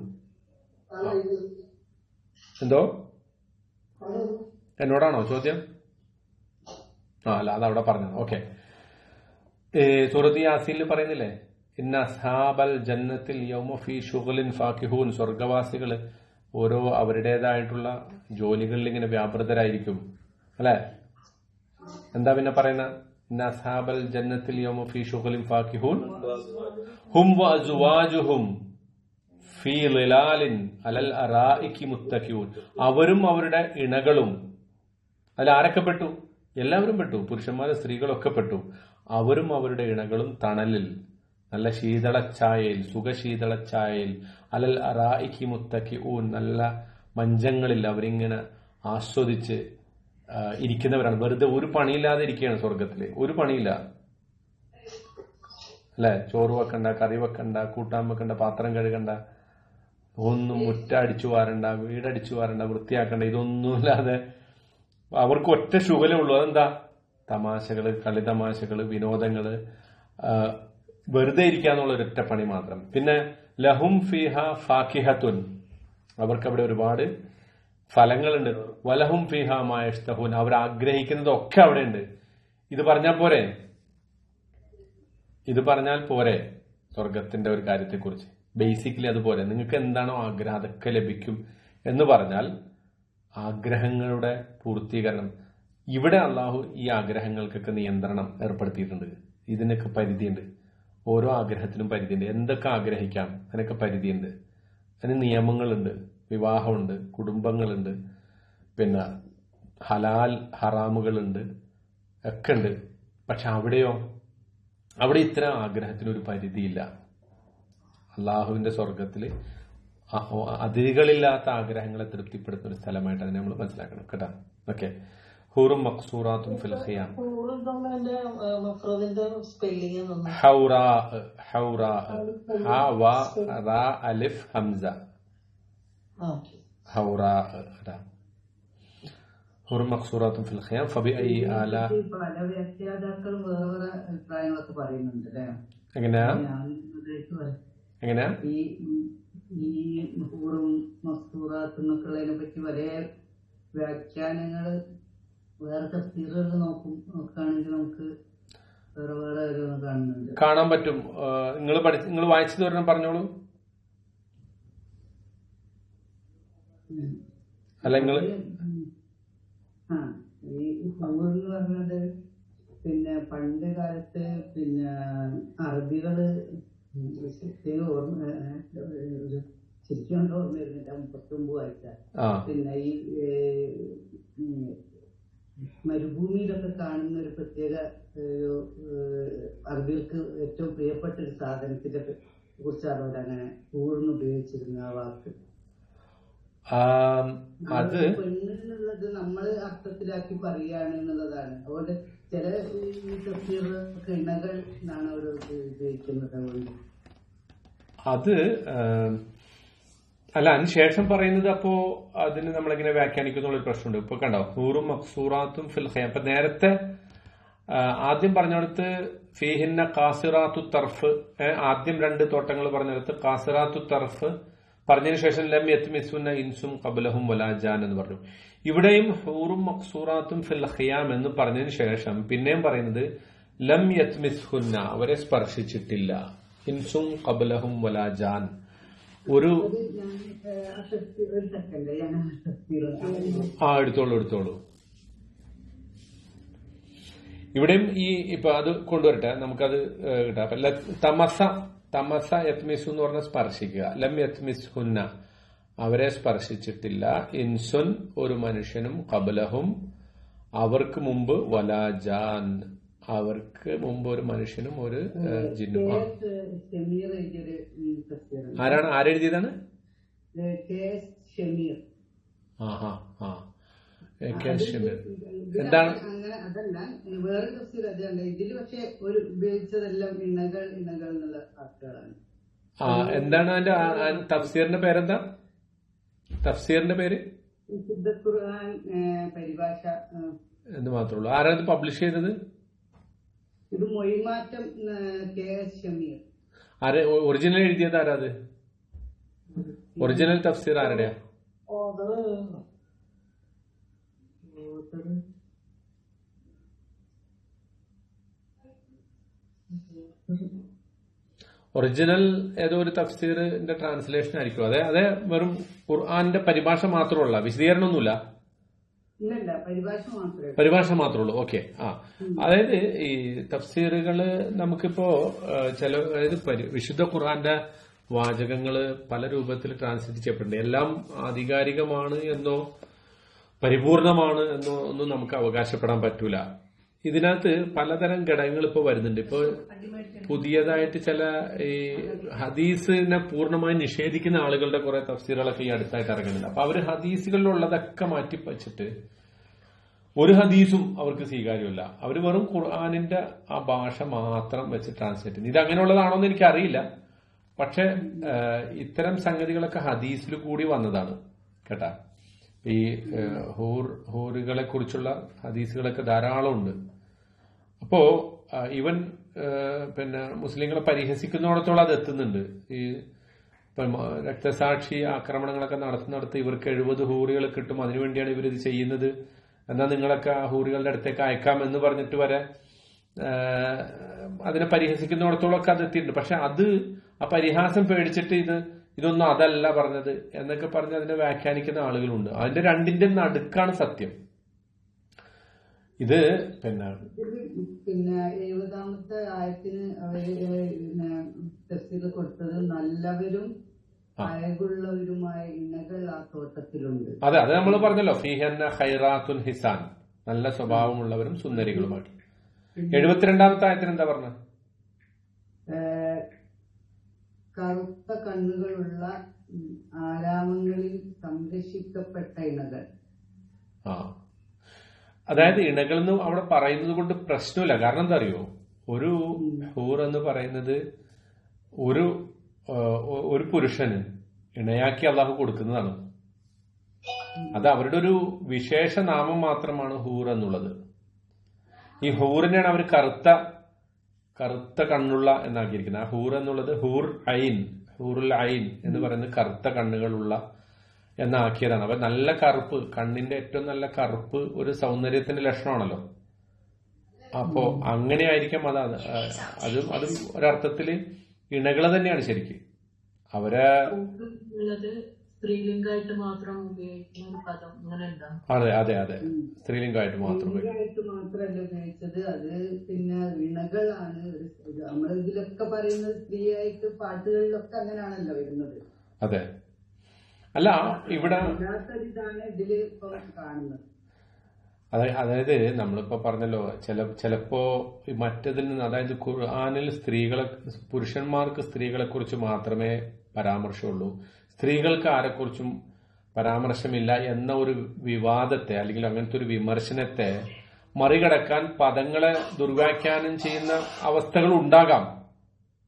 എന്തോ എന്നോടാണോ ചോദ്യം? അല്ല, അതവിടെ പറഞ്ഞത്. ഓക്കെ. സൂറത്ത് യാസീനിൽ പറയുന്നില്ലേ, ഇന്ന അസ്ഹാബൽ ജന്നത്തിൽ യൗമ ഫീ ശുഗ്ലിൻ ഫാക്കിഹൂൻ. സ്വർഗവാസികള് ഓരോ അവരുടേതായിട്ടുള്ള ജോലികളിൽ ഇങ്ങനെ വ്യാപൃതരായിരിക്കും അല്ലെ. എന്താ പിന്നെ പറയുന്ന? ഇന്ന അസ്ഹാബൽ ജന്നത്തിൽ യൗമ ഫീ ശുഗ്ലിൻ ഫാക്കിഹൂൻ ഹും വഅസ്വാജുഹും ഫീ ളിലാലിൻ അലൽ അറായികി മുത്തഖിഊൻ. അവരും അവരുടെ ഇണകളും. അതിൽ ആരൊക്കെ പെട്ടു? എല്ലാവരും പെട്ടു. പുരുഷന്മാരും സ്ത്രീകളൊക്കെ പെട്ടു. അവരും അവരുടെ ഇണകളും തണലിൽ, നല്ല ശീതളച്ചായയിൽ, സുഖശീതളച്ചായയിൽ, അലൽ അറായികി മുത്തഖിഊൻ, നല്ല മഞ്ചങ്ങളിൽ അവരിങ്ങനെ ആസ്വദിച്ച് ഇരിക്കുന്നവരാണ്. വെറുതെ ഒരു പണിയില്ലാതെ ഇരിക്കുകയാണ് സ്വർഗത്തില്. ഒരു പണിയില്ല അല്ലെ. ചോറ് വെക്കണ്ട, കറി വെക്കണ്ട, കൂട്ടാൻ വെക്കണ്ട, പാത്രം കഴുകണ്ട, ഒന്നും മുറ്റ അടിച്ചു വാരണ്ട, വീടടിച്ചു വാരണ്ട, വൃത്തിയാക്കണ്ട, ഇതൊന്നുമില്ലാതെ അവർക്ക് ഒറ്റ ശുഗലേ ഉള്ളൂ. അതെന്താ? തമാശകള്, കളിതമാശകള്, വിനോദങ്ങള്, വെറുതെ ഇരിക്കാന്നുള്ള ഒരൊറ്റ പണി മാത്രം. പിന്നെ ലഹും ഫീഹ ഫാക്കിഹത്തുൻ. അവർക്ക് അവിടെ ഒരുപാട് ഫലങ്ങളുണ്ട്. വലഹും ഫീഹ മാ യഷ്തഹൂൻ. അവർ ആഗ്രഹിക്കുന്നതൊക്കെ അവിടെ ഉണ്ട്. ഇത് പറഞ്ഞാൽ പോരെ? ഇത് പറഞ്ഞാൽ പോരെ സ്വർഗത്തിന്റെ ഒരു കാര്യത്തെക്കുറിച്ച്? ബേസിക്കലി അതുപോലെ നിങ്ങൾക്ക് എന്താണോ ആഗ്രഹം അതൊക്കെ ലഭിക്കും എന്ന് പറഞ്ഞാൽ ആഗ്രഹങ്ങളുടെ പൂർത്തീകരണം. ഇവിടെ അള്ളാഹു ഈ ആഗ്രഹങ്ങൾക്കൊക്കെ നിയന്ത്രണം ഏർപ്പെടുത്തിയിട്ടുണ്ട്. ഇതിനൊക്കെ പരിധിയുണ്ട്. ഓരോ ആഗ്രഹത്തിനും പരിധിയുണ്ട്. എന്തൊക്കെ ആഗ്രഹിക്കാം അതിനൊക്കെ പരിധിയുണ്ട്. അതിന് നിയമങ്ങളുണ്ട്. വിവാഹമുണ്ട്, കുടുംബങ്ങളുണ്ട്, പിന്നെ ഹലാൽ ഹറാമുകളുണ്ട്, ഒക്കെ ഉണ്ട്. പക്ഷെ അവിടെയോ? അവിടെ ഇത്തരം ആഗ്രഹത്തിനൊരു പരിധിയില്ല. അള്ളാഹുവിന്റെ സ്വർഗത്തില് അതിരുകളില്ലാത്ത ആഗ്രഹങ്ങളെ തൃപ്തിപ്പെടുത്തുന്ന ഒരു സ്ഥലമായിട്ട് അതിനെ നമ്മൾ മനസ്സിലാക്കണം കേട്ടോ. ഓക്കെ. ഹൂറും മഖ്സൂറാത്തും ഫിൽ ഖിയാം. ഹൗറാ ഹൗറാ ഹ വ റ അലിഫ് ഹംസ ഹൗറാ. ഹൂറും മഖ്സൂറാത്തും ഫിൽ ഖിയാം ഫബിഅയി ആലാ. പല വ്യാഖ്യാതാക്കളും വേറെ വേറെ അഭിപ്രായങ്ങളൊക്കെ പറയുന്നുണ്ട് അല്ലേ? എങ്ങനെയാ എങ്ങനെയാ ഈ ഹൂറും മഖ്സൂറാത്തും എന്നൊക്കെയുള്ളതിനെ പറ്റി പല വ്യാഖ്യാനങ്ങള് വേറെ തഫ്സീറുകൾ നോക്കുകയാണെങ്കിൽ നമുക്ക് വേറെ വേറെ കാണുന്നുണ്ട്, കാണാൻ പറ്റും. നിങ്ങൾ വായിച്ചത് ഒരെണ്ണം പറഞ്ഞോളൂ. അല്ല നിങ്ങള് ഈ ഹൂർ എന്ന് പറഞ്ഞത് പിന്നെ പണ്ട് കാലത്ത് പിന്നെ അറബികള് ശരിക്കും ഓർമ്മ വരുന്നില്ല, 39 വായിച്ചാൽ പിന്നെ ഈ മരുഭൂമിയിലൊക്കെ കാണുന്ന ഒരു പ്രത്യേക അറബികൾക്ക് ഏറ്റവും പ്രിയപ്പെട്ട ഒരു സാധനത്തിനെ കുറിച്ചാണ് അവരങ്ങനെ പൂർണ്ണ ഉപയോഗിച്ചിരുന്ന ആ വാക്ക്. അത് പെണ്ണിനുള്ളത് നമ്മൾ അർത്ഥത്തിലാക്കി പറയുകയാണ് എന്നുള്ളതാണ്. അതുകൊണ്ട് ചില ഇണകൾ എന്നാണ് അവർ ഉപയോഗിക്കുന്നത്. അതുകൊണ്ട് അത് അല്ല, അതിനുശേഷം പറയുന്നത് അപ്പോ അതിന് നമ്മളെങ്ങനെ വ്യാഖ്യാനിക്കുന്നുള്ള ഒരു പ്രശ്നമുണ്ട്. ഇപ്പൊ കണ്ടോ, ഹൂറും മഖ്സൂറാത്തും ഫിൽ ഖിയാം. അപ്പൊ നേരത്തെ ആദ്യം പറഞ്ഞെടുത്ത് ഫീഹിന്ന ഖാസിറാത്തു തർഫ്, ആദ്യം 2 തോട്ടങ്ങൾ പറഞ്ഞെടുത്ത് ഖാസിറാത്തു തർഫ് പറഞ്ഞതിന് ശേഷം ലം യത്മിസുന്ന ഇൻസും ഖബ്ലഹും വലാ ജാൻ എന്ന് പറഞ്ഞു. ഇവിടെയും ഹൂറും മഖ്സൂറാത്തും ഫിൽ ഖിയാം എന്ന് പറഞ്ഞതിന് ശേഷം പിന്നെയും പറയുന്നത് ലം യത്മിസ്ഹുന്ന, അവരെ സ്പർശിച്ചിട്ടില്ല, ഇൻസും ഖബ്ലഹും വലാ ജാൻ. ഒരു എടുത്തോളൂ. ഇവിടെയും ഈ ഇപ്പൊ അത് കൊണ്ടുവരട്ടെ, നമുക്കത് കിട്ടാം. തമസ യത്മിസു എന്ന് പറഞ്ഞ സ്പർശിക്കുക. ലം യത്മിസ്ഹുന്ന, അവരെ സ്പർശിച്ചിട്ടില്ല. ഇൻസുൻ, ഒരു മനുഷ്യനും, ഖബ്ലഹും, അവർക്ക് മുമ്പ്, വലാ ജാൻ, അവർക്ക് മുമ്പ് ഒരു മനുഷ്യനും ഒരു ജിന്നും. ആരെഴുതിയതാണ്? എന്താണ് അതല്ല, വേറെ ഇതിൽ പക്ഷെ ഒരു ഉപയോഗിച്ചതെല്ലാം ഇണകൾ എന്നുള്ള വാക്കുകളാണ്. എന്താണ് അതിന്റെ തഫ്സീറിന്റെ പേരെന്താ? തഫ്സീറിന്റെ പേര് ഖുർആൻ പരിഭാഷ എന്ന് മാത്രമേ ഉള്ളൂ. ആരാ പബ്ലിഷ് ചെയ്തത്? ഇത് മൊഴിമാറ്റം KS ഷമീർ. ആര് ഒറിജിനൽ എഴുതിയത്? ആരാത്? ഒറിജിനൽ തഫ്സീർ ആരുടെയാ? ഒറിജിനൽ ഏതോ ഒരു തഫ്സീറിന്റെ ട്രാൻസ്ലേഷൻ ആയിരിക്കും. അതെ വെറും ഖുർആന്റെ പരിഭാഷ മാത്രമുള്ള, വിശദീകരണമൊന്നുമില്ല, പരിഭാഷ മാത്രമേ ഉള്ളൂ. ഓക്കെ. അതായത് ഈ തഫ്സീറുകള് നമുക്കിപ്പോ അതായത് വിശുദ്ധ ഖുർആന്റെ വാചകങ്ങള് പല രൂപത്തിൽ ട്രാൻസ്ലേറ്റ് ചെയ്യപ്പെടുന്നുണ്ട്. എല്ലാം ആധികാരികമാണ് എന്നോ പരിപൂർണമാണ് എന്നോ ഒന്നും നമുക്ക് അവകാശപ്പെടാൻ പറ്റൂല. ഇതിനകത്ത് പലതരം ഘടകങ്ങൾ ഇപ്പൊ വരുന്നുണ്ട്. ഇപ്പൊ പുതിയതായിട്ട് ചില ഈ ഹദീസിനെ പൂർണ്ണമായി നിഷേധിക്കുന്ന ആളുകളുടെ കുറെ തഫ്സീറുകളൊക്കെ ഈ അടുത്തായിട്ട് ഇറങ്ങുന്നുണ്ട്. അപ്പൊ അവര് ഹദീസുകളിലുള്ളതൊക്കെ മാറ്റി വെച്ചിട്ട് ഒരു ഹദീസും അവർക്ക് സ്വീകാര്യമല്ല. അവർ വെറും ഖുർആനിന്റെ ആ ഭാഷ മാത്രം വെച്ച് ട്രാൻസ്ലേറ്റ് ചെയ്യുന്നു. ഇത് അങ്ങനെയുള്ളതാണോ എന്ന് എനിക്കറിയില്ല. പക്ഷെ ഇത്തരം സംഗതികളൊക്കെ ഹദീസിൽ കൂടി വന്നതാണ് കേട്ടാ. ഈ ഹൂറുകളെ കുറിച്ചുള്ള ഹദീസുകളൊക്കെ ധാരാളം ഉണ്ട്. അപ്പോ ഇവൻ പിന്നെ മുസ്ലിങ്ങളെ പരിഹസിക്കുന്നിടത്തോളം അത് എത്തുന്നുണ്ട്. ഈ രക്തസാക്ഷി ആക്രമണങ്ങളൊക്കെ നടത്തുന്നിടത്ത് ഇവർക്ക് 70 ഹൂറികൾ കിട്ടും, അതിനുവേണ്ടിയാണ് ഇവരിത് ചെയ്യുന്നത്, എന്നാൽ നിങ്ങളൊക്കെ ആ ഹൂറികളുടെ അടുത്തേക്ക് അയക്കാം എന്ന് പറഞ്ഞിട്ട് വരെ അതിനെ പരിഹസിക്കുന്നിടത്തോളം ഒക്കെ അത് എത്തിയിട്ടുണ്ട്. പക്ഷെ അത് ആ പരിഹാസം പേടിച്ചിട്ട് ഇതൊന്നും അതല്ല പറഞ്ഞത് എന്നൊക്കെ പറഞ്ഞ് അതിനെ വ്യാഖ്യാനിക്കുന്ന ആളുകളുണ്ട്. അതിന്റെ രണ്ടിന്റെ നടുക്കാണ് സത്യം. ഇത് പിന്നെ 70ാമത്തെ ആയത്തിന് അവര് കൊടുത്തത് നല്ലവരും അഴകുള്ളവരുമായ ഇണകൾ ആ തോട്ടത്തിലുണ്ട്. അതെ, അത് നമ്മൾ പറഞ്ഞല്ലോ, ഫീഹന്ന ഖൈറാത്തുൻ ഹിസാൻ, നല്ല സ്വഭാവമുള്ളവരും സുന്ദരികളുമായിട്ട്. 72ാമത്തെ ആയത്തിന് എന്താ പറഞ്ഞത്? കറുത്ത കണ്ണുകളുള്ള ആരാമങ്ങളിൽ സംരക്ഷിക്കപ്പെട്ട ഇണകൾ. അതായത് ഇണകൾ എന്ന് അവിടെ പറയുന്നത് കൊണ്ട് പ്രശ്നമില്ല. കാരണം എന്താ അറിയോ, ഒരു ഹൂർ എന്ന് പറയുന്നത് ഒരു പുരുഷന് ഇണയാക്കി അള്ളാഹു കൊടുക്കുന്നതാണ്. അത് അവരുടെ ഒരു വിശേഷ നാമം മാത്രമാണ് ഹൂർ എന്നുള്ളത്. ഈ ഹൂറിനെയാണ് അവർ കറുത്ത കണ്ണുള്ള എന്നാക്കിയിരിക്കുന്നത്. ആ ഹൂർ എന്നുള്ളത് ഹൂറുൽ ഐൻ എന്ന് പറയുന്നത് കറുത്ത കണ്ണുകളുള്ള എന്നാക്കിയതാണ്. അപ്പൊ നല്ല കറുപ്പ്, കണ്ണിന്റെ ഏറ്റവും നല്ല കറുപ്പ് ഒരു സൗന്ദര്യത്തിന്റെ ലക്ഷണമാണല്ലോ. അപ്പോ അങ്ങനെയായിരിക്കാം അതും ഒരർത്ഥത്തില് ഇണകള് തന്നെയാണ് ശരിക്കും. അവരെ സ്ത്രീലിംഗമായിട്ട് മാത്രം ഉപയോഗിക്കുന്ന ഒരു പദം അങ്ങനെ ഉണ്ടാവും. അതെ സ്ത്രീലിംഗമായിട്ട് മാത്രം മാത്രമല്ല ഉപയോഗിച്ചത്. അത് പിന്നെ ഇണകളാണ്. നമ്മൾ ഇതിലൊക്കെ പറയുന്നത് സ്ത്രീയായിട്ട് പാട്ടുകളിലൊക്കെ അങ്ങനെയാണല്ലോ വരുന്നത്. അതെ. അല്ല ഇവിടെ ഇതാണ് ഇതില് ഇപ്പൊ കാണുന്നത്. അതായത് നമ്മളിപ്പോ പറഞ്ഞല്ലോ, ചിലപ്പോ മറ്റതിൽ നിന്ന്, അതായത് ഖുർആനിൽ പുരുഷന്മാർക്ക് സ്ത്രീകളെ കുറിച്ച് മാത്രമേ പരാമർശമുള്ളൂ, സ്ത്രീകൾക്ക് ആരെക്കുറിച്ചും പരാമർശമില്ല എന്ന ഒരു വിവാദത്തെ അല്ലെങ്കിൽ അങ്ങനത്തെ ഒരു വിമർശനത്തെ മറികടക്കാൻ പദങ്ങളെ ദുർവ്യാഖ്യാനം ചെയ്യുന്ന അവസ്ഥകൾ ഉണ്ടാകാം.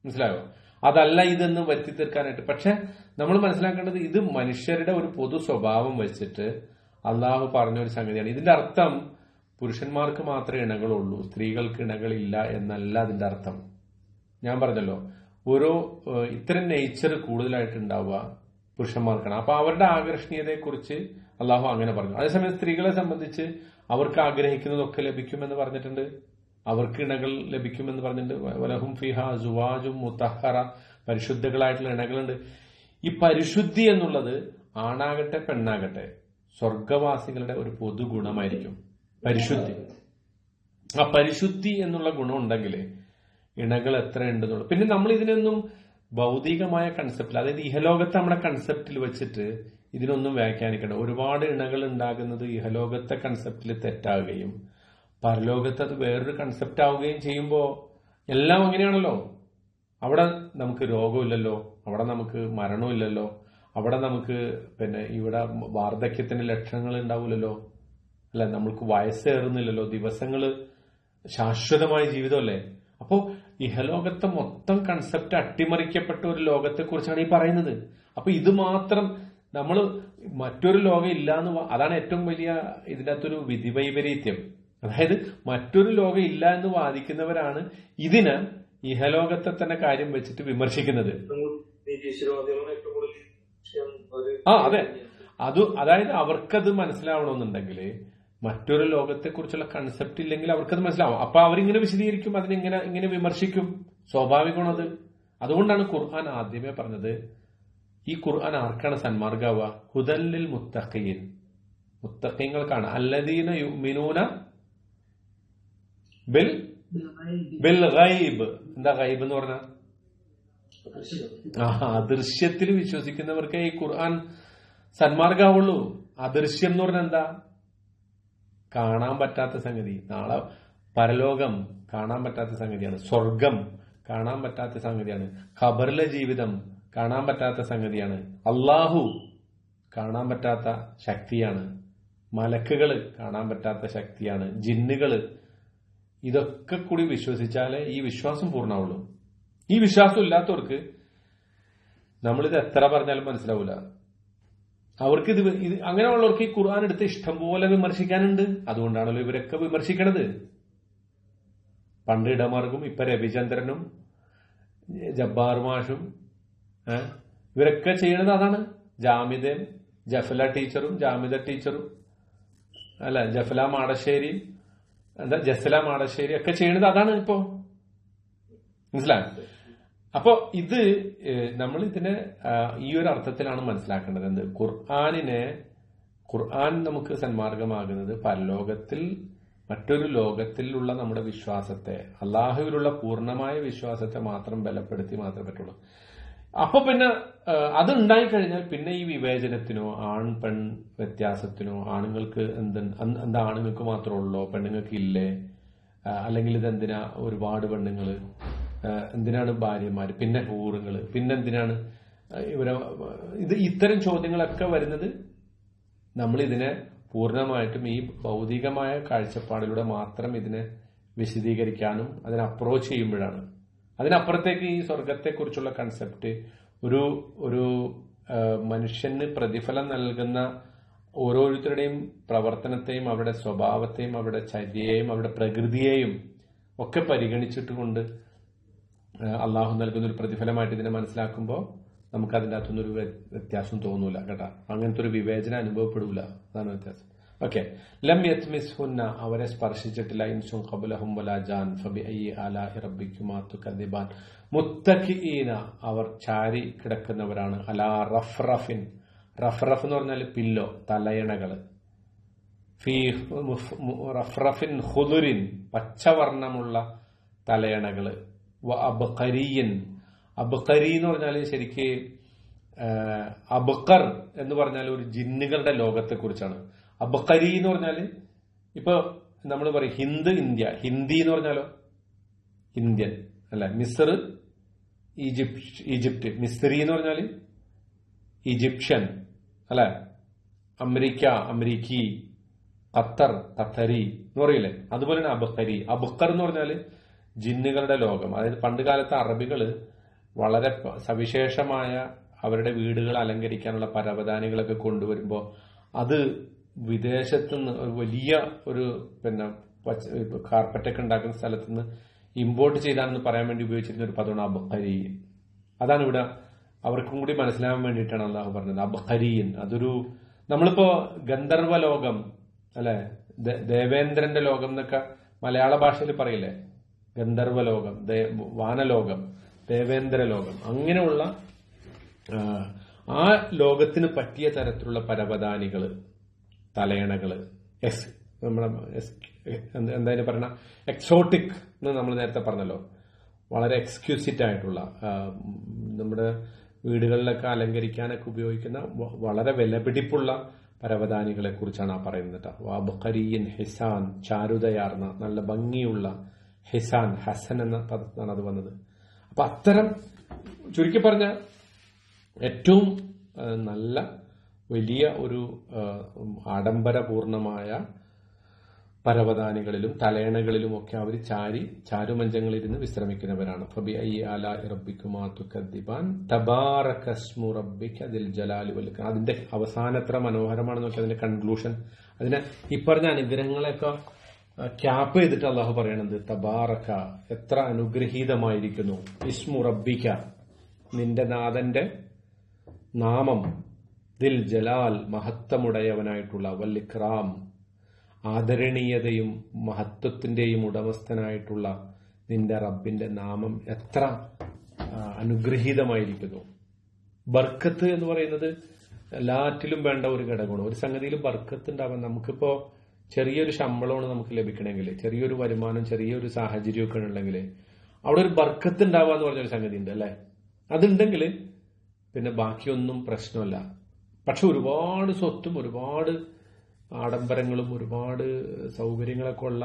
മനസ്സിലായോ? അതല്ല ഇതെന്ന് വരുത്തി തീർക്കാനായിട്ട്. പക്ഷെ നമ്മൾ മനസ്സിലാക്കേണ്ടത് ഇത് മനുഷ്യരുടെ ഒരു പൊതു സ്വഭാവം വെച്ചിട്ട് അള്ളാഹു പറഞ്ഞൊരു സംഗതിയാണ്. ഇതിന്റെ അർത്ഥം പുരുഷന്മാർക്ക് മാത്രമേ ഇണകളുള്ളൂ, സ്ത്രീകൾക്ക് ഇണകളില്ല എന്നല്ല അതിന്റെ അർത്ഥം. ഞാൻ പറഞ്ഞല്ലോ, ഓരോ ഇത്തരം നേച്ചർ കൂടുതലായിട്ട് ഉണ്ടാവുക പുരുഷന്മാർക്കാണ്. അപ്പൊ അവരുടെ ആകർഷണീയതയെക്കുറിച്ച് അള്ളാഹു അങ്ങനെ പറഞ്ഞു. അതേസമയം സ്ത്രീകളെ സംബന്ധിച്ച് അവർക്ക് ആഗ്രഹിക്കുന്നതൊക്കെ ലഭിക്കുമെന്ന് പറഞ്ഞിട്ടുണ്ട്, അവർക്ക് ഇണകൾ ലഭിക്കുമെന്ന് പറഞ്ഞിട്ടുണ്ട്. വലഹും ഫിഹ സുവാജും മുത്തഹറ, പരിശുദ്ധകളായിട്ടുള്ള ഇണകളുണ്ട്. ഈ പരിശുദ്ധി എന്നുള്ളത് ആണാകട്ടെ പെണ്ണാകട്ടെ സ്വർഗവാസികളുടെ ഒരു പൊതു ഗുണമായിരിക്കും പരിശുദ്ധി. ആ പരിശുദ്ധി എന്നുള്ള ഗുണം ഉണ്ടെങ്കിൽ ഇണകൾ എത്ര ഉണ്ടെന്നുള്ളു. പിന്നെ നമ്മൾ ഇതിനൊന്നും ഭൗതികമായ കൺസെപ്റ്റിൽ, അതായത് ഇഹലോകത്തെ നമ്മുടെ കൺസെപ്റ്റിൽ വെച്ചിട്ട് ഇതിനൊന്നും വ്യാഖ്യാനിക്കേണ്ട. ഒരുപാട് ഇണകൾ ഉണ്ടാകുന്നത് ഇഹലോകത്തെ കൺസെപ്റ്റിൽ തെറ്റാവുകയും പരലോകത്ത് അത് വേറൊരു കൺസെപ്റ്റ് ആവുകയും ചെയ്യുമ്പോൾ എല്ലാം അങ്ങനെയാണല്ലോ. അവിടെ നമുക്ക് രോഗമില്ലല്ലോ, അവിടെ നമുക്ക് മരണമില്ലല്ലോ, അവിടെ നമുക്ക് ഇവിടെ വാർദ്ധക്യത്തിന്റെ ലക്ഷണങ്ങൾ ഉണ്ടാവില്ലല്ലോ, അല്ല നമ്മൾക്ക് വയസ്സേറുന്നില്ലല്ലോ, ദിവസങ്ങള് ശാശ്വതമായ ജീവിതമല്ലേ. അപ്പോ ഇഹലോകത്തെ മൊത്തം കൺസെപ്റ്റ് അട്ടിമറിക്കപ്പെട്ട ഒരു ലോകത്തെ കുറിച്ചാണ് ഈ പറയുന്നത്. അപ്പൊ ഇത് മാത്രം നമ്മൾ മറ്റൊരു ലോകം ഇല്ലാന്ന്, അതാണ് ഏറ്റവും വലിയ ഇതിന്റെ അകത്തൊരു വിധിവൈപരീത്യം. അതായത് മറ്റൊരു ലോകം ഇല്ല എന്ന് വാദിക്കുന്നവരാണ് ഇതിന് ഇഹലോകത്തെ തന്നെ കാര്യം വെച്ചിട്ട് വിമർശിക്കുന്നത്. അതെ, അതായത് അവർക്കത് മനസ്സിലാവണമെന്നുണ്ടെങ്കിൽ മറ്റൊരു ലോകത്തെ കുറിച്ചുള്ള കൺസെപ്റ്റ് ഇല്ലെങ്കിൽ അവർക്കത് മനസ്സിലാവും. അപ്പൊ അവരിങ്ങനെ വിശദീകരിക്കും, ഇങ്ങനെ വിമർശിക്കും. സ്വാഭാവികമാണത്. അതുകൊണ്ടാണ് ഖുർആൻ ആദ്യമേ പറഞ്ഞത്, ഈ ഖുർആൻ ആർക്കാണ് സന്മാർഗാവുക? ഹുദല്ലിൽ മുത്തഖീൻ, മുത്തഖീങ്ങൾക്കാണ്. അല്ലദീന യുമിനൂന ബിൽ ഗൈബ്. എന്താ ഗൈബ് എന്ന് പറഞ്ഞാൽ? അദൃശ്യത്തിൽ വിശ്വസിക്കുന്നവർക്ക് ഈ ഖുർആൻ സന്മാർഗാവുള്ളൂ. അദൃശ്യം എന്ന് പറഞ്ഞാൽ എന്താ? കാണാൻ പറ്റാത്ത സംഗതി. നാളെ പരലോകം കാണാൻ പറ്റാത്ത സംഗതിയാണ്. സ്വർഗം കാണാൻ പറ്റാത്ത സംഗതിയാണ്. ഖബറിലെ ജീവിതം കാണാൻ പറ്റാത്ത സംഗതിയാണ്. അള്ളാഹു കാണാൻ പറ്റാത്ത ശക്തിയാണ്. മലക്കുകള് കാണാൻ പറ്റാത്ത ശക്തിയാണ്. ജിന്നുകള്, ഇതൊക്കെ കൂടി വിശ്വസിച്ചാലേ ഈ വിശ്വാസം പൂർണ്ണമാവുള്ളൂ. ഈ വിശ്വാസം ഇല്ലാത്തവർക്ക് നമ്മളിത് എത്ര പറഞ്ഞാലും മനസ്സിലാവൂല. അവർക്ക് ഇത് അങ്ങനെയുള്ളവർക്ക് ഈ ഖുർആൻ എടുത്ത് ഇഷ്ടം പോലെ വിമർശിക്കാനുണ്ട്. അതുകൊണ്ടാണല്ലോ ഇവരൊക്കെ വിമർശിക്കണത്. പണ്ട് ഇടമാർഗും ഇപ്പൊ രവിചന്ദ്രനും ജബ്ബാർ മാഷും ഇവരൊക്കെ ചെയ്യണത് അതാണ്. ജാമിദയും ജഫല ടീച്ചറും അല്ല ജഫല മാടശ്ശേരിയും ജസല മാടശ്ശേരി ഒക്കെ ചെയ്യണത് അതാണ് ഇപ്പോ. മനസ്സിലായോ? അപ്പോ ഇത് നമ്മൾ ഇതിനെ ഈ ഒരു അർത്ഥത്തിലാണ് മനസ്സിലാക്കേണ്ടത്. എന്ത്? ഖുർആൻ നമുക്ക് സന്മാർഗമാകുന്നത് പരലോകത്തിൽ മറ്റൊരു ലോകത്തിലുള്ള നമ്മുടെ വിശ്വാസത്തെ, അള്ളാഹുവിലുള്ള പൂർണ്ണമായ വിശ്വാസത്തെ മാത്രം ബലപ്പെടുത്തി മാത്രമേ പറ്റുള്ളൂ. അപ്പൊ പിന്നെ അത് ഉണ്ടായിക്കഴിഞ്ഞാൽ പിന്നെ ഈ വിവേചനത്തിനോ ആൺ പെൺ വ്യത്യാസത്തിനോ, ആണുങ്ങൾക്ക് എന്താ ആണുങ്ങൾക്ക് മാത്രമേ ഉള്ളോ പെണ്ണുങ്ങൾക്ക് ഇല്ലേ, അല്ലെങ്കിൽ ഇതെന്തിനാ ഒരുപാട് പെണ്ണുങ്ങള്, എന്തിനാണ് ഭാര്യമാര്, പിന്നെ ഹൂറുകള്, പിന്നെന്തിനാണ് ഇത്തരം ചോദ്യങ്ങളൊക്കെ വരുന്നത് നമ്മൾ ഇതിനെ പൂർണ്ണമായിട്ടും ഈ ഭൗതികമായ കാഴ്ചപ്പാടിലൂടെ മാത്രം ഇതിനെ വിശദീകരിക്കാനും അതിനെ അപ്രോച്ച് ചെയ്യുമ്പോഴാണ്. അതിനപ്പുറത്തേക്ക് ഈ സ്വർഗത്തെക്കുറിച്ചുള്ള കൺസെപ്റ്റ് ഒരു മനുഷ്യന് പ്രതിഫലം നൽകുന്ന ഓരോരുത്തരുടെയും പ്രവർത്തനത്തെയും അവരുടെ സ്വഭാവത്തെയും അവരുടെ ചര്യയെയും അവരുടെ പ്രകൃതിയെയും ഒക്കെ പരിഗണിച്ചിട്ടുകൊണ്ട് അള്ളാഹു നൽകുന്ന ഒരു പ്രതിഫലമായിട്ട് ഇതിനെ മനസ്സിലാക്കുമ്പോൾ നമുക്ക് അതിൻ്റെ അകത്തൊന്നൊരു വ്യത്യാസം തോന്നൂല കേട്ടാ. അങ്ങനത്തെ ഒരു വിവേചനം അനുഭവപ്പെടൂല. അതാണ് വ്യത്യാസം. ഓക്കെ. ലം യത്മിസ്ഹുന്ന, അവരെ സ്പർശിച്ചിട്ടില്ല. ഇൻസുൻ ഖബ്ലഹും വലാ ജാൻ ഫബിഅയ്യി ആലാഇ റബ്ബിക്കുമാ തുകദ്ദിബാൻ. മുത്തഖിഈന, അവർ ചാരി കിടക്കുന്നവരാണ്. അലാ റഫ്റഫിൻ, റഫ്റഫ് എന്ന് പറഞ്ഞാൽ പില്ലോ, തലയണകള്. ഫീ റഫ്റഫിൻ ഖുദുരിൻ, പച്ചവർണ്ണമുള്ള തലയണകള്. വ അബ്ഖരിയിൻ, അബ്ഖരി എന്ന് പറഞ്ഞാൽ ശരിക്ക് അബ്ഖർ എന്ന് പറഞ്ഞാൽ ഒരു ജിന്നുകളുടെ ലോകത്തെ കുറിച്ചാണ്. അബ്ഖരി എന്ന് പറഞ്ഞാല് ഇപ്പൊ നമ്മൾ പറയും ഇന്ത്യ, ഹിന്ദി എന്ന് പറഞ്ഞാലോ ഇന്ത്യൻ അല്ല. മിസ്ർ, ഈജിപ്റ്റ്. മിസ്രി എന്ന് പറഞ്ഞാല് ഈജിപ്ഷ്യൻ അല്ലെ. അമേരിക്ക, അമേരിക്കി. ഖത്തർ, ഖത്തരി എന്ന് പറയില്ലേ. അതുപോലെ തന്നെ അബ്ഖരി. അബ്ഖർ എന്ന് പറഞ്ഞാല് ജിന്നുകളുടെ ലോകം. അതായത് പണ്ട് കാലത്തെ അറബികള് വളരെ സവിശേഷമായ അവരുടെ വീടുകൾ അലങ്കരിക്കാനുള്ള പരവതാനികളൊക്കെ കൊണ്ടുവരുമ്പോൾ അത് വിദേശത്തുനിന്ന് ഒരു വലിയ ഒരു കാർപ്പറ്റൊക്കെ ഉണ്ടാക്കുന്ന സ്ഥലത്തുനിന്ന് ഇമ്പോർട്ട് ചെയ്താണെന്ന് പറയാൻ വേണ്ടി ഉപയോഗിച്ചിരുന്ന ഒരു പദമാണ് അബ്ഖരീൻ. അതാണ് ഇവിടെ അവർക്കും കൂടി മനസ്സിലാവാൻ വേണ്ടിയിട്ടാണ് അള്ളാഹു പറഞ്ഞത് അബ്ഖരീൻ. അതൊരു നമ്മളിപ്പോ ഗന്ധർവ ലോകം അല്ലെ, ദേവേന്ദ്രന്റെ ലോകം എന്നൊക്കെ മലയാള ഭാഷയിൽ പറയില്ലേ. ഗന്ധർവ ലോകം, വാനലോകം, ദേവേന്ദ്ര ലോകം. അങ്ങനെയുള്ള ആ ലോകത്തിന് പറ്റിയ തരത്തിലുള്ള പരവതാനികള്, തലയണകള്, നമ്മളെ എന്തായാലും പറഞ്ഞ എക്സോട്ടിക് എന്ന് നമ്മൾ നേരത്തെ പറഞ്ഞല്ലോ. വളരെ എക്സ്ക്യൂസിറ്റ് ആയിട്ടുള്ള നമ്മുടെ വീടുകളിലൊക്കെ അലങ്കരിക്കാനൊക്കെ ഉപയോഗിക്കുന്ന വളരെ വിലപിടിപ്പുള്ള പരവതാനികളെ കുറിച്ചാണ് ആ പറയുന്നത്. വാബഖരിയൻ ഹിസാൻ, ചാരുതയാർന്ന നല്ല ഭംഗിയുള്ള ഹിസാൻ, ഹസൻ എന്ന പദത്തിനാണ് അത് വന്നത്. അപ്പൊ അത്തരം ചുരുക്കി പറഞ്ഞ ഏറ്റവും നല്ല വലിയ ഒരു ആഡംബരപൂർണമായ പരവതാനികളിലും തലയണകളിലും ഒക്കെ അവർ ചാരുമഞ്ചങ്ങളിരുന്ന് വിശ്രമിക്കുന്നവരാണ്. ഫബിഅയ്യി ആലാഇ റബ്ബിക്കുമാ തുകദ്ദിബാൻ തബാറക ഇസ്മു റബ്ബിക ദിൽ ജലാലി വൽ ഇക്റാം. അതിന്റെ അവസാനം എത്ര മനോഹരമാണെന്ന് നോക്കി. അതിന്റെ കൺക്ലൂഷൻ, അതിനെ ഈ പറഞ്ഞ അനുഗ്രഹങ്ങളെയൊക്കെ ക്യാപ്പ് ചെയ്തിട്ട് അള്ളാഹു പറയണത് തബാറക, എത്ര അനുഗ്രഹീതമായിരിക്കുന്നു. ഇസ്മു റബ്ബിക, നിന്റെ നാഥന്റെ നാമം. ദിൽ ജലാൽ, മഹത്വമുടയവനായിട്ടുള്ള. വൽ ഇക്റാം, ആദരണീയതയും മഹത്വത്തിന്റെയും ഉടമസ്ഥനായിട്ടുള്ള നിന്റെ റബ്ബിന്റെ നാമം എത്ര അനുഗ്രഹീതമായിരിക്കുന്നു. ബർക്കത്ത് എന്ന് പറയുന്നത് എല്ലാറ്റിലും വേണ്ട ഒരു ഘടകമാണ്. ഒരു സംഗതിയിൽ ബർക്കത്ത് ഉണ്ടാവാൻ നമുക്കിപ്പോ ചെറിയൊരു ശമ്പളമാണ് നമുക്ക് ലഭിക്കണമെങ്കിൽ, ചെറിയൊരു വരുമാനം, ചെറിയൊരു സാഹചര്യമൊക്കെ ഉണ്ടെങ്കിൽ അവിടെ ഒരു ബർക്കത്ത് ഉണ്ടാവുക എന്ന് പറഞ്ഞൊരു സംഗതി ഉണ്ട് അല്ലെ. അതുണ്ടെങ്കിൽ പിന്നെ ബാക്കിയൊന്നും പ്രശ്നമല്ല. പക്ഷെ ഒരുപാട് സ്വത്തും ഒരുപാട് ആഡംബരങ്ങളും ഒരുപാട് സൗകര്യങ്ങളൊക്കെ ഉള്ള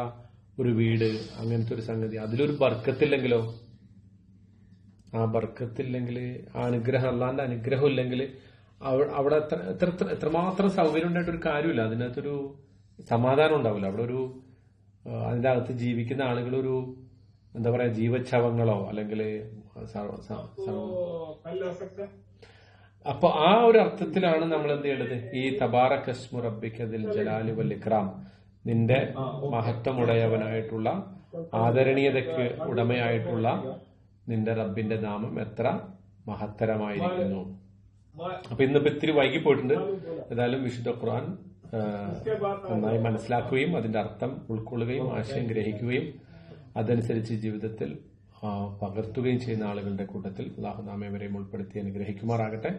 ഒരു വീട്, അങ്ങനത്തെ ഒരു സംഗതി, അതിലൊരു ബർക്കത്തില്ലെങ്കിലോ, ആ ബർക്കത്തില്ലെങ്കിൽ, ആ അനുഗ്രഹം, അല്ലാണ്ട് അനുഗ്രഹം ഇല്ലെങ്കിൽ അവിടെ എത്രമാത്രം സൗകര്യം ഉണ്ടായിട്ടൊരു കാര്യമില്ല. അതിനകത്തൊരു സമാധാനം ഉണ്ടാവില്ല. അവിടെ ഒരു അതിന്റെ അകത്ത് ജീവിക്കുന്ന ആളുകൾ ഒരു എന്താ പറയാ ജീവച്ഛവങ്ങളോ അല്ലെങ്കിൽ അപ്പൊ ആ ഒരു അർത്ഥത്തിലാണ് നമ്മൾ എന്ത് ചെയ്യേണ്ടത്. ഈ തബാറക ഇസ്മു റബ്ബിക ദിൽ ജലാലി വൽ ഇക്റാം, നിന്റെ മഹത്വമുടയവനായിട്ടുള്ള ആദരണീയതയ്ക്ക് ഉടമയായിട്ടുള്ള നിന്റെ റബ്ബിന്റെ നാമം എത്ര മഹത്തരമായിരിക്കുന്നു. അപ്പൊ ഇന്നിപ്പോ ഇത്തിരി വൈകി പോയിട്ടുണ്ട്. ഏതായാലും വിശുദ്ധ ഖുർആൻ നന്നായി മനസ്സിലാക്കുകയും അതിന്റെ അർത്ഥം ഉൾക്കൊള്ളുകയും ആശയം ഗ്രഹിക്കുകയും അതനുസരിച്ച് ജീവിതത്തിൽ പകർത്തുകയും ചെയ്യുന്ന ആളുകളുടെ കൂട്ടത്തിൽ അല്ലാഹു നാമേവരെയും ഉൾപ്പെടുത്തി അനുഗ്രഹിക്കുമാറാകട്ടെ.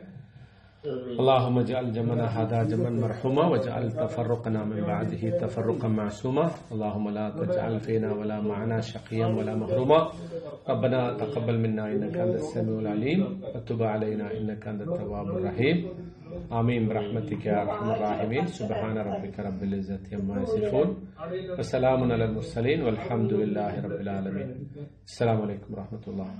اللهم اجعل جمعنا هذا جمعا مرحوما واجعل تفرقنا من بعده تفرقا معصوما. اللهم لا تجعل فينا ولا معنا شقيا ولا محروما. ربنا تقبل منا انك انت السميع العليم وتب علينا انك انت التواب الرحيم. آمين برحمتك يا ارحم الراحمين. سبحان ربك رب العزة عما يصفون وسلام على المرسلين والحمد لله رب العالمين. السلام عليكم ورحمة الله.